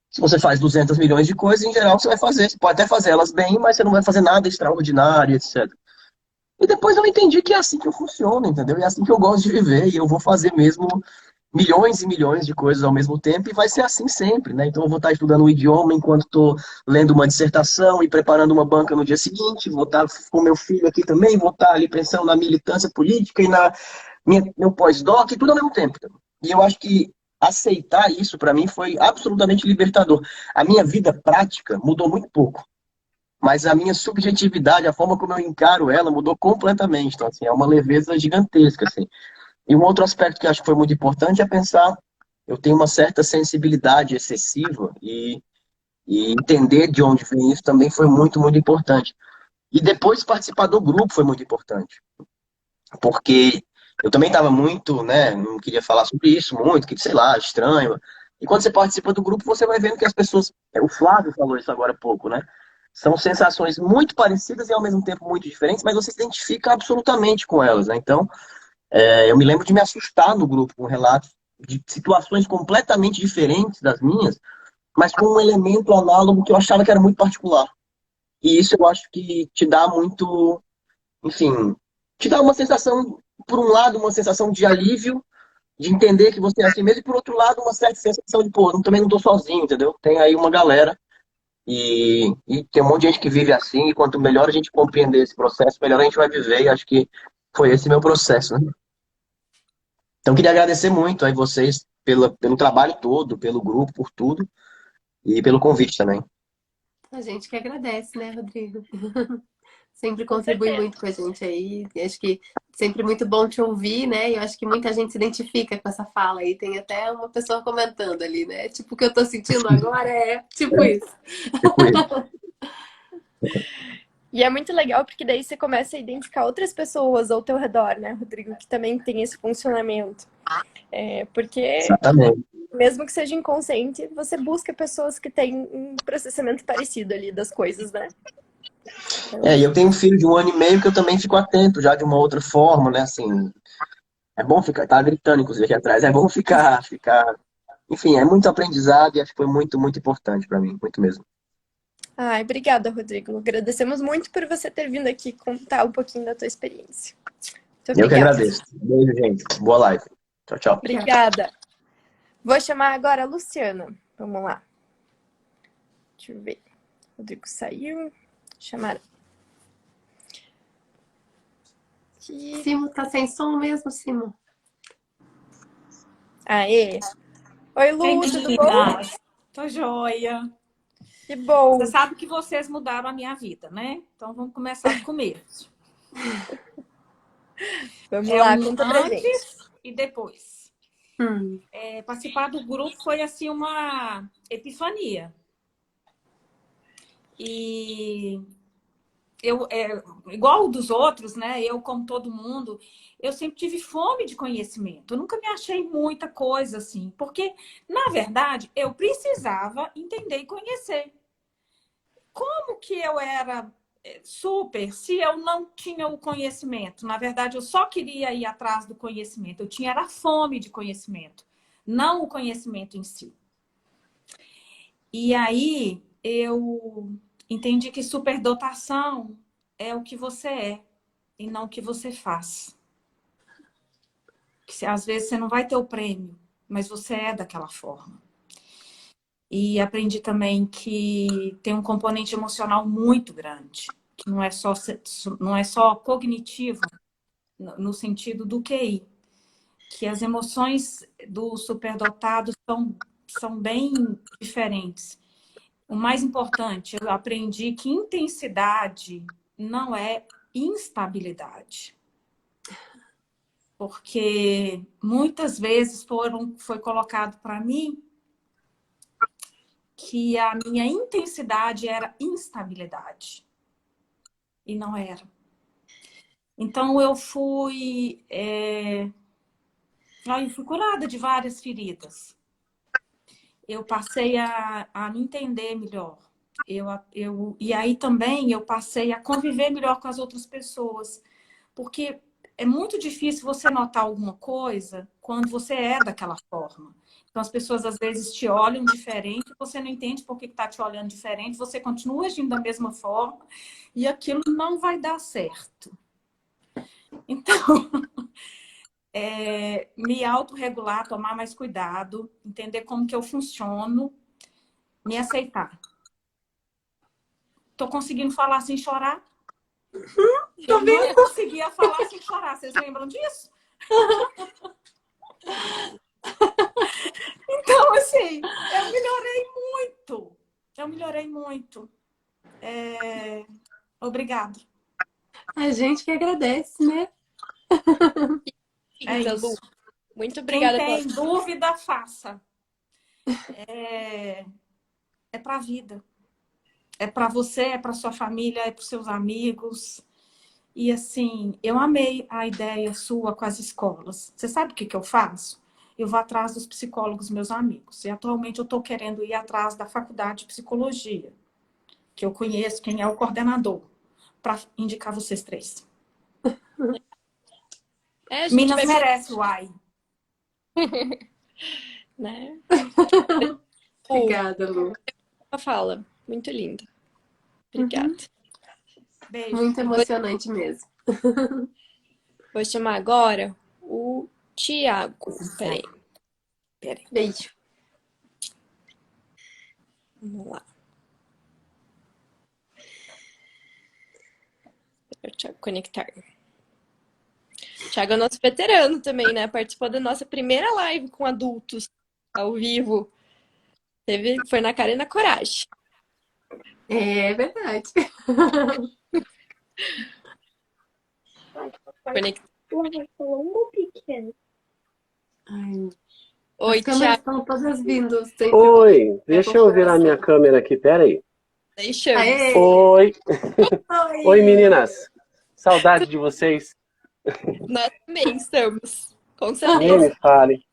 se você faz 200 milhões de coisas, em geral você pode até fazer elas bem, mas você não vai fazer nada extraordinário, etc. E depois eu entendi que é assim que eu funciono, entendeu? E é assim que eu gosto de viver, e eu vou fazer mesmo milhões e milhões de coisas ao mesmo tempo, e vai ser assim sempre, né? Então eu vou estar estudando um idioma enquanto estou lendo uma dissertação e preparando uma banca no dia seguinte, vou estar com meu filho aqui também, vou estar ali pensando na militância política e meu pós-doc, e tudo ao mesmo tempo. E eu acho que aceitar isso para mim foi absolutamente libertador. A minha vida prática mudou muito pouco, mas a minha subjetividade, a forma como eu encaro ela mudou completamente. Então, assim, é uma leveza gigantesca, assim. E um outro aspecto que eu acho que foi muito importante é pensar, eu tenho uma certa sensibilidade excessiva e entender de onde vem isso também foi muito, muito importante. E depois participar do grupo foi muito importante, porque eu também estava muito, né, não queria falar sobre isso muito, que sei lá, estranho. E quando você participa do grupo, você vai vendo que as pessoas, o Flávio falou isso agora há pouco, né? São sensações muito parecidas e ao mesmo tempo muito diferentes, mas você se identifica absolutamente com elas, né? Então, eu me lembro de me assustar no grupo com relatos de situações completamente diferentes das minhas, mas com um elemento análogo que eu achava que era muito particular. E isso eu acho que te dá muito, enfim, te dá uma sensação, por um lado, uma sensação de alívio, de entender que você é assim mesmo, e por outro lado, uma certa sensação de, pô, eu também não tô sozinho, entendeu? Tem aí uma galera e tem um monte de gente que vive assim, e quanto melhor a gente compreender esse processo, melhor a gente vai viver, e acho que foi esse meu processo, né? Então, queria agradecer muito aí vocês pelo trabalho todo, pelo grupo, por tudo, e pelo convite também. A gente que agradece, né, Rodrigo? Sempre contribui muito com a gente aí. E acho que sempre muito bom te ouvir, né? E eu acho que muita gente se identifica com essa fala aí. Tem até uma pessoa comentando ali, né? Tipo, o que eu tô sentindo agora é tipo isso. Tipo isso. E é muito legal porque daí você começa a identificar outras pessoas ao teu redor, né, Rodrigo, que também tem esse funcionamento. Porque Exatamente. mesmo que seja inconsciente, você busca pessoas que têm um processamento parecido ali das coisas, né? E eu tenho um filho de 1 ano e meio que eu também fico atento já de uma outra forma, né? Assim, é bom ficar, tá gritando inclusive aqui atrás, é bom ficar. Enfim, é muito aprendizado e acho que foi muito, muito importante para mim, muito mesmo. Ai, obrigada, Rodrigo. Agradecemos muito por você ter vindo aqui contar um pouquinho da tua experiência. Muito Eu que obrigada. agradeço. Beijo, gente. Boa live. Tchau, tchau. Obrigada. Vou chamar agora a Luciana. Vamos lá. Deixa eu ver. Rodrigo saiu. Chamar. Aqui. Simo, tá sem som mesmo, Simo? Aê. Oi, Lu, tudo bom? Meninas, tô joia. Que bom. Você sabe que vocês mudaram a minha vida, né? Então vamos começar do começo. Vamos lá, Um conta pra gente. antes e depois. Participar do grupo foi assim uma epifania. E igual o dos outros, né? Eu, como todo mundo, eu sempre tive fome de conhecimento. Eu nunca me achei muita coisa assim, porque, na verdade, eu precisava entender e conhecer. Como que eu era super se eu não tinha o conhecimento? Na verdade, eu só queria ir atrás do conhecimento. Eu tinha era fome de conhecimento, não o conhecimento em si. E aí eu entendi que superdotação é o que você é e não o que você faz. Que às vezes você não vai ter o prêmio, mas você é daquela forma. E aprendi também que tem um componente emocional muito grande, que não é só cognitivo no sentido do QI, que as emoções do superdotado são bem diferentes. O mais importante, eu aprendi que intensidade não é instabilidade. Porque muitas vezes foi colocado para mim que a minha intensidade era instabilidade. E não era. Então eu fui curada de várias feridas. Eu passei a me entender melhor. E aí também eu passei a conviver melhor com as outras pessoas. Porque é muito difícil você notar alguma coisa quando você é daquela forma. Então, as pessoas às vezes te olham diferente, você não entende por que está te olhando diferente, você continua agindo da mesma forma e aquilo não vai dar certo. Então, me autorregular, tomar mais cuidado, entender como que eu funciono, me aceitar. Tô conseguindo falar sem chorar? Eu não conseguia falar sem chorar. Vocês lembram disso? Então, assim, eu melhorei muito. Eu melhorei muito. Obrigada. A gente que agradece, né? É Linda, isso. Lu. Muito Quem obrigada tem dúvida, faça. É para a vida. É para você, é para sua família, é para os seus amigos. E assim, eu amei a ideia sua com as escolas. Você sabe o que eu faço? Eu vou atrás dos psicólogos, meus amigos. E atualmente eu estou querendo ir atrás da faculdade de psicologia, que eu conheço quem é o coordenador, para indicar vocês três. A gente Minas vai merece, uai. né? Obrigada, Lu. Fala. Muito linda. Obrigada. Beijo. Muito emocionante mesmo. Vou chamar agora o Tiago. Peraí. Beijo. Vamos lá. Espera o Tiago conectar. Tiago é nosso veterano também, né? Participou da nossa primeira live com adultos ao vivo. Foi na cara e na coragem. É verdade. Conectar. Ai, Oi, as câmeras Tiago. estão todas vindo. Sempre Oi, deixa eu virar minha câmera aqui, peraí. Deixamos. Aê! Oi, Oi! oi meninas, saudade de vocês. Nós também estamos. Com Nem certeza. me falem.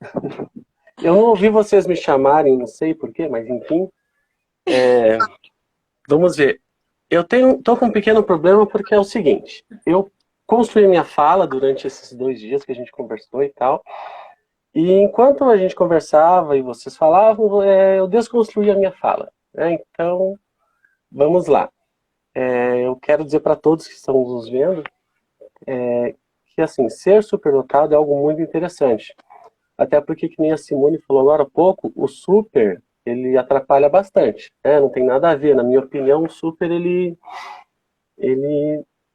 Eu não ouvi vocês me chamarem, não sei porquê, mas enfim. Vamos ver. Eu tô com um pequeno problema porque é o seguinte. Eu construí minha fala durante esses 2 dias que a gente conversou e tal. E enquanto a gente conversava e vocês falavam, eu desconstruí a minha fala, né? Então, vamos lá. Eu quero dizer para todos que estão nos vendo que, assim, ser superdotado é algo muito interessante. Até porque, que nem a Simone falou agora há pouco, o super, ele atrapalha bastante, né? Não tem nada a ver. Na minha opinião, o super, ele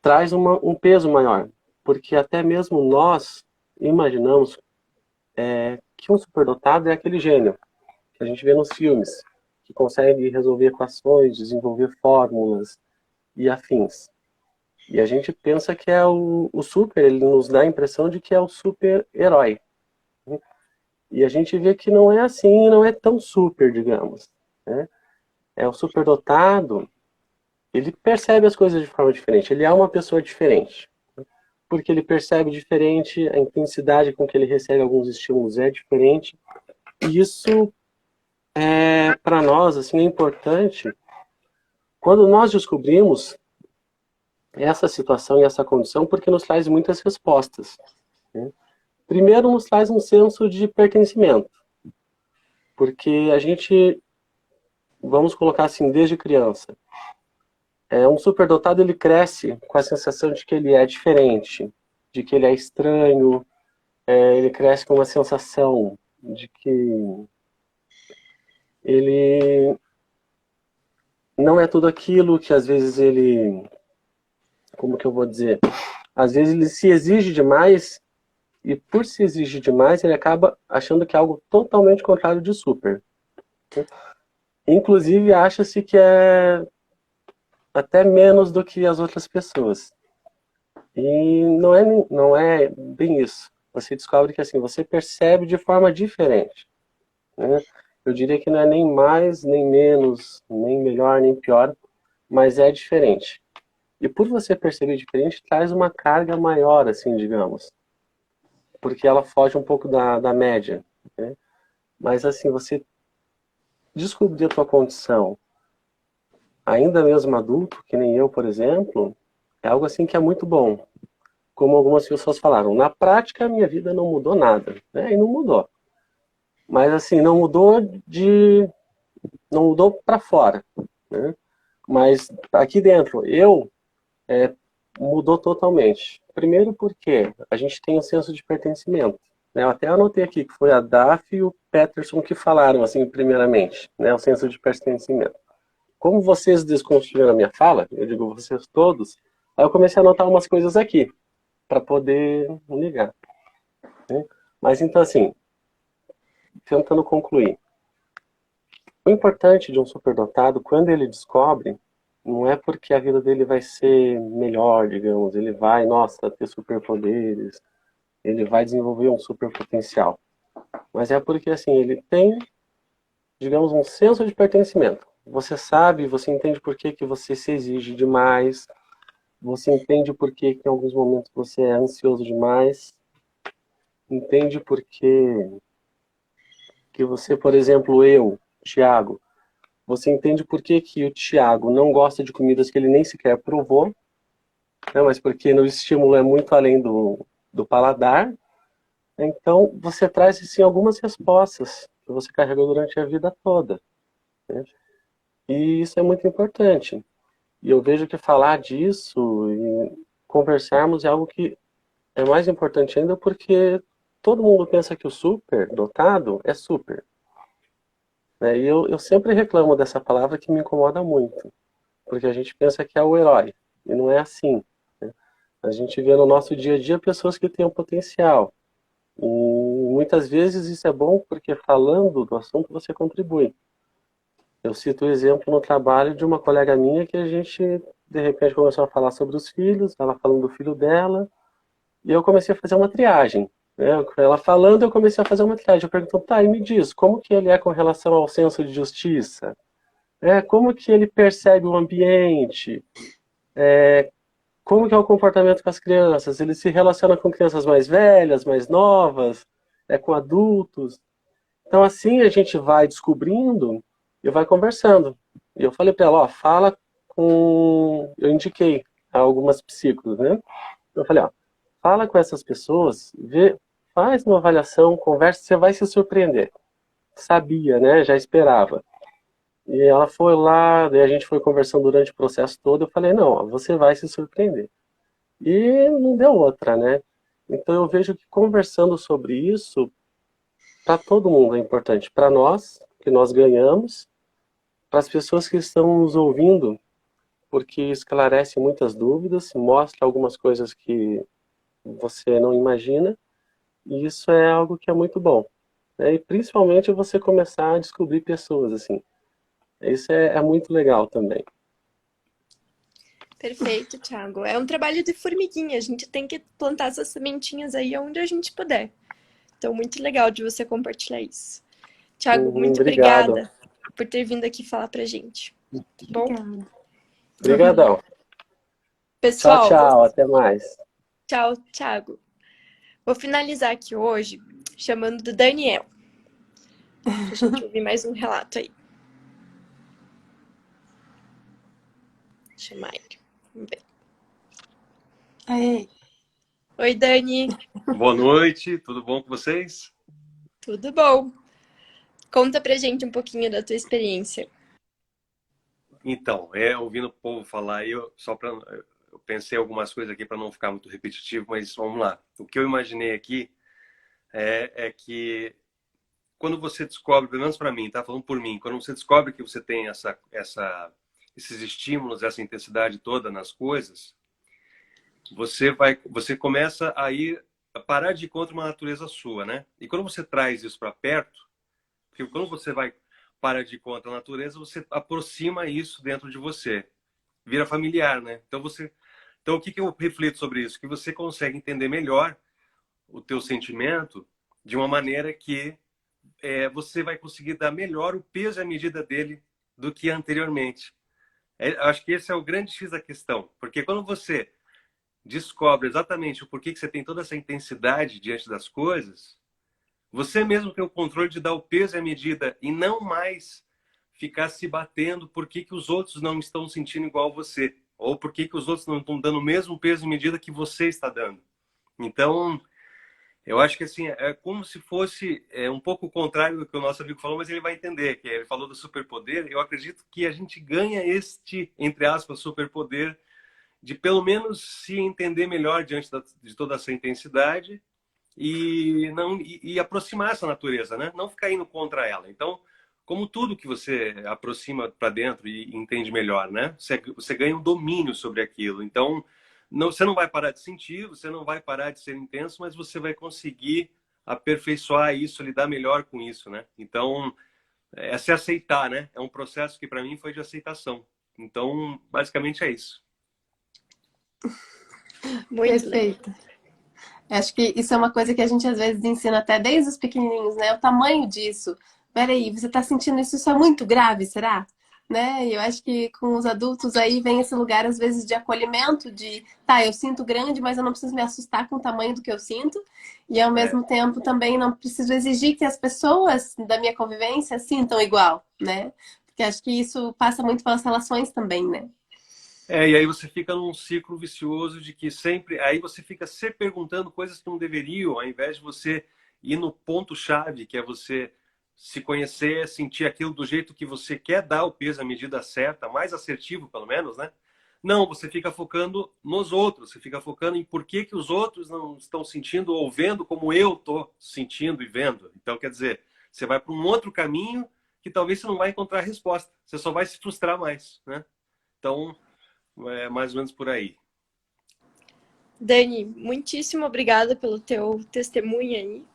traz um peso maior. Porque até mesmo nós imaginamos que um superdotado é aquele gênio que a gente vê nos filmes, que consegue resolver equações, desenvolver fórmulas e afins. E a gente pensa que é o super, ele nos dá a impressão de que é o super-herói. E a gente vê que não é assim, não é tão super, digamos, né? O superdotado, ele percebe as coisas de forma diferente, ele é uma pessoa diferente. Porque ele percebe diferente, a intensidade com que ele recebe alguns estímulos é diferente. E isso, para nós, assim, é importante. Quando nós descobrimos essa situação e essa condição, porque nos traz muitas respostas, né? Primeiro, nos traz um senso de pertencimento. Porque a gente, vamos colocar assim, desde criança, um superdotado, ele cresce com a sensação de que ele é diferente, de que ele é estranho, ele cresce com uma sensação de que ele não é tudo aquilo que às vezes ele, como que eu vou dizer, às vezes ele se exige demais e por se exigir demais ele acaba achando que é algo totalmente contrário de super. Inclusive acha-se que é até menos do que as outras pessoas. E não é bem isso. Você descobre que assim, você percebe de forma diferente, né? Eu diria que não é nem mais, nem menos, nem melhor, nem pior, mas é diferente. E por você perceber diferente, traz uma carga maior, assim, digamos. Porque ela foge um pouco da média, né? Mas assim, você descobrir a tua condição, ainda mesmo adulto, que nem eu, por exemplo, é algo assim que é muito bom. Como algumas pessoas falaram, na prática a minha vida não mudou nada, né? E não mudou. Mas assim, não mudou para fora, né? Mas aqui dentro, mudou totalmente. Primeiro porque a gente tem um senso de pertencimento, né? Eu até anotei aqui que foi a Daf e o Peterson que falaram, assim, primeiramente, né? O senso de pertencimento. Como vocês desconstruíram a minha fala, eu digo vocês todos, aí eu comecei a anotar umas coisas aqui, para poder ligar, né? Mas então, assim, tentando concluir. O importante de um superdotado, quando ele descobre, não é porque a vida dele vai ser melhor, digamos, ele vai, nossa, ter superpoderes, ele vai desenvolver um super potencial. Mas é porque, assim, ele tem, digamos, um senso de pertencimento. Você sabe, você entende por que você se exige demais, você entende por que em alguns momentos você é ansioso demais, entende por que você, por exemplo, eu, Thiago, você entende por que o Thiago não gosta de comidas que ele nem sequer provou, né, mas porque o estímulo é muito além do paladar. Então, você traz, assim, algumas respostas que você carregou durante a vida toda, né? E isso é muito importante. E eu vejo que falar disso e conversarmos é algo que é mais importante ainda porque todo mundo pensa que o super dotado é super, né? E eu sempre reclamo dessa palavra que me incomoda muito, porque a gente pensa que é o herói, e não é assim, né? A gente vê no nosso dia a dia pessoas que têm um potencial, e muitas vezes isso é bom porque falando do assunto você contribui. Eu cito o exemplo no trabalho de uma colega minha que a gente, de repente, começou a falar sobre os filhos, ela falando do filho dela, e eu comecei a fazer uma triagem, né? Ela falando, eu comecei a fazer uma triagem. Eu pergunto, tá, e me diz, como que ele é com relação ao senso de justiça? Como que ele percebe o ambiente? Como que é o comportamento com as crianças? Ele se relaciona com crianças mais velhas, mais novas, com adultos? Então, assim a gente vai descobrindo e vai conversando. E eu falei para ela, ó, fala com... Eu indiquei algumas psicólogos, né? Eu falei, ó, fala com essas pessoas, faz uma avaliação, conversa, você vai se surpreender. Sabia, né? Já esperava. E ela foi lá, daí a gente foi conversando durante o processo todo, eu falei, não, ó, você vai se surpreender. E não deu outra, né? Então eu vejo que conversando sobre isso, para todo mundo é importante. Para nós, que nós ganhamos, para as pessoas que estão nos ouvindo, porque esclarece muitas dúvidas, mostra algumas coisas que você não imagina, e isso é algo que é muito bom, né? E principalmente você começar a descobrir pessoas, assim. Isso é muito legal também. Perfeito, Thiago. É um trabalho de formiguinha. A gente tem que plantar essas sementinhas aí onde a gente puder. Então, muito legal de você compartilhar isso. Thiago, muito Obrigado. obrigada por ter vindo aqui falar pra gente. Bom? Obrigada. Obrigadão. Tchau, Pessoal, tchau. Até mais. tchau, Thiago. Vou finalizar aqui hoje chamando do Daniel. Pra gente ouvir mais um relato aí. Vou chamar ele. Vamos ver. Aí. Oi, Dani. Boa noite, tudo bom com vocês? Tudo bom? Conta pra gente um pouquinho da tua experiência. Então, ouvindo o povo falar, eu pensei algumas coisas aqui para não ficar muito repetitivo, mas vamos lá. O que eu imaginei aqui é que quando você descobre, pelo menos para mim, tá falando por mim, quando você descobre que você tem esses estímulos, essa intensidade toda nas coisas, você começa a parar de ir contra uma natureza sua, né? E quando você traz isso para perto, porque quando você vai parar de ir contra a natureza, você aproxima isso dentro de você, vira familiar, né? Então o que eu reflito sobre isso? Que você consegue entender melhor o teu sentimento de uma maneira que você vai conseguir dar melhor o peso e a medida dele do que anteriormente. Acho que esse é o grande X da questão, porque quando você descobre exatamente o porquê que você tem toda essa intensidade diante das coisas, você mesmo tem o controle de dar o peso e a medida e não mais ficar se batendo por que os outros não estão sentindo igual você, ou por que os outros não estão dando o mesmo peso e medida que você está dando. Então, eu acho que assim, é como se fosse um pouco o contrário do que o nosso amigo falou, mas ele vai entender, que ele falou do superpoder. Eu acredito que a gente ganha este, entre aspas, superpoder de pelo menos se entender melhor diante de toda essa intensidade e aproximar essa natureza, né? Não ficar indo contra ela. Então, como tudo que você aproxima para dentro e entende melhor, né? Você ganha um domínio sobre aquilo. Então, você não vai parar de sentir, você não vai parar de ser intenso, mas você vai conseguir aperfeiçoar isso, lidar melhor com isso, né? Então, é se aceitar, né? É um processo que para mim foi de aceitação. Então, basicamente é isso. Muito Perfeito. Acho que isso é uma coisa que a gente às vezes ensina até desde os pequenininhos, né? O tamanho disso. Peraí, você tá sentindo isso? Isso é muito grave, será? Né? E eu acho que com os adultos aí vem esse lugar, às vezes, de acolhimento, eu sinto grande, mas eu não preciso me assustar com o tamanho do que eu sinto. E, ao mesmo tempo, também não preciso exigir que as pessoas da minha convivência sintam igual, né? Porque acho que isso passa muito pelas relações também, né? E aí você fica num ciclo vicioso de que sempre... Aí você fica se perguntando coisas que não deveriam, ao invés de você ir no ponto-chave, que é você se conhecer, sentir aquilo do jeito que você quer, dar o peso, a medida certa, mais assertivo, pelo menos, né? Não, você fica focando nos outros, você fica focando em por que os outros não estão sentindo ou vendo como eu estou sentindo e vendo. Então, quer dizer, você vai para um outro caminho que talvez você não vai encontrar resposta. Você só vai se frustrar mais, né? Então... é mais ou menos por aí. Dani, muitíssimo obrigada pelo teu testemunho aí.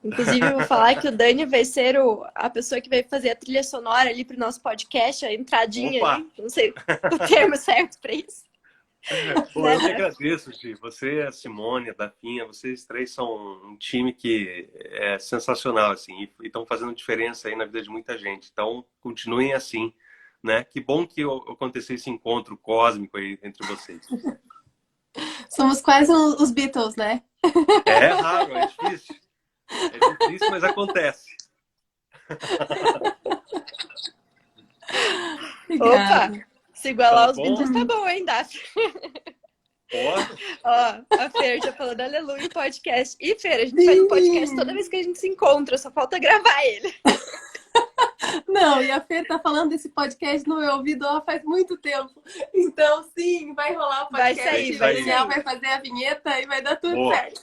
Inclusive, eu vou falar que o Dani vai ser a pessoa que vai fazer a trilha sonora ali para o nosso podcast, a entradinha ali. Não sei o termo certo para isso. Pô, eu que agradeço, Gi. Você, a Simone, a Dafinha, vocês três são um time que é sensacional, assim, e estão fazendo diferença aí na vida de muita gente. Então, continuem assim. Né? Que bom que aconteceu esse encontro cósmico aí entre vocês. Somos quase os Beatles, né? É raro, é difícil. É difícil, mas acontece. Opa! Se igualar aos Beatles tá bom, hein, Daf? Ó, a Fer já falou da Aleluia podcast. E Fer, a gente faz um podcast toda vez que a gente se encontra, só falta gravar ele. Não, e a Fer tá falando desse podcast no meu ouvido faz muito tempo. Então, sim, vai rolar o podcast. Vai sair. Vai fazer a vinheta e vai dar tudo certo.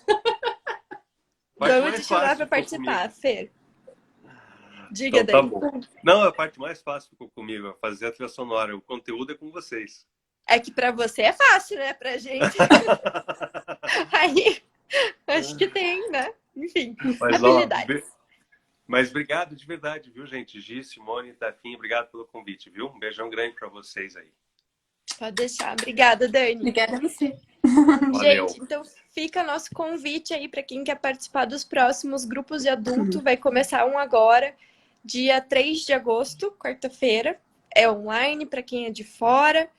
Vamos te chamar pra participar, Fer. Diga, então, Dani. Tá bom. Não, a parte mais fácil ficou comigo, é fazer a trilha sonora. O conteúdo é com vocês. É que pra você é fácil, né? Pra gente. Aí, acho que tem, né? Enfim, habilidades. Mas obrigado de verdade, viu, gente? Gi, Simone, Dafinha, obrigado pelo convite, viu? Um beijão grande para vocês aí. Pode deixar. Obrigada, Dani. Obrigada a você. Valeu. Gente, então fica nosso convite aí para quem quer participar dos próximos grupos de adulto. Vai começar um agora, dia 3 de agosto, quarta-feira. É online para quem é de fora.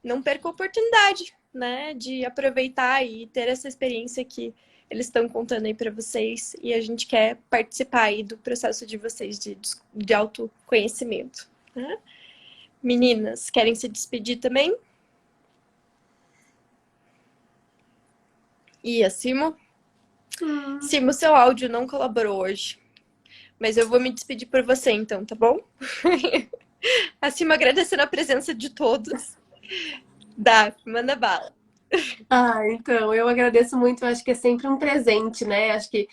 não perca a oportunidade, né, de aproveitar e ter essa experiência que eles estão contando aí para vocês, e a gente quer participar aí do processo de vocês de autoconhecimento, né? Meninas, querem se despedir também? E a Simo? Simo, seu áudio não colaborou hoje, mas eu vou me despedir por você então, tá bom? A Simo agradecendo a presença de todos. Dá, manda bala. Então, eu agradeço muito, eu acho que é sempre um presente, né? Acho que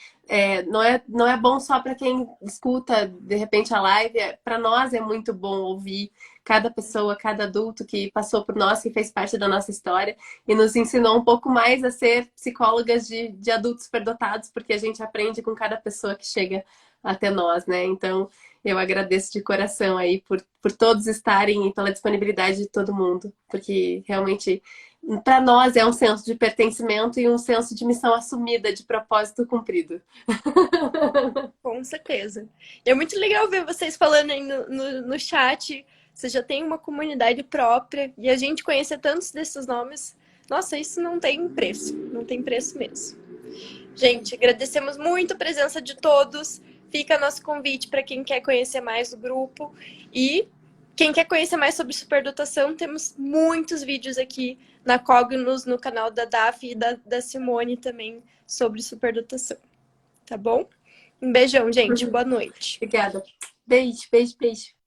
não é bom só para quem escuta, de repente, a live, para nós é muito bom ouvir cada pessoa, cada adulto que passou por nós, que fez parte da nossa história e nos ensinou um pouco mais a ser psicólogas de adultos superdotados, porque a gente aprende com cada pessoa que chega até nós, né? Então, eu agradeço de coração aí por todos estarem e pela disponibilidade de todo mundo, porque realmente para nós é um senso de pertencimento e um senso de missão assumida, de propósito cumprido. Com certeza. E é muito legal ver vocês falando aí no chat. Você já tem uma comunidade própria e a gente conhecer tantos desses nomes. Nossa, isso não tem preço. Não tem preço mesmo. Gente, agradecemos muito a presença de todos. Fica nosso convite para quem quer conhecer mais do grupo. E quem quer conhecer mais sobre superdotação, temos muitos vídeos aqui na Cognos, no canal da Daf e da Simone também sobre superdotação. Tá bom? Um beijão, gente. Boa noite. Obrigada. Beijo, beijo, beijo.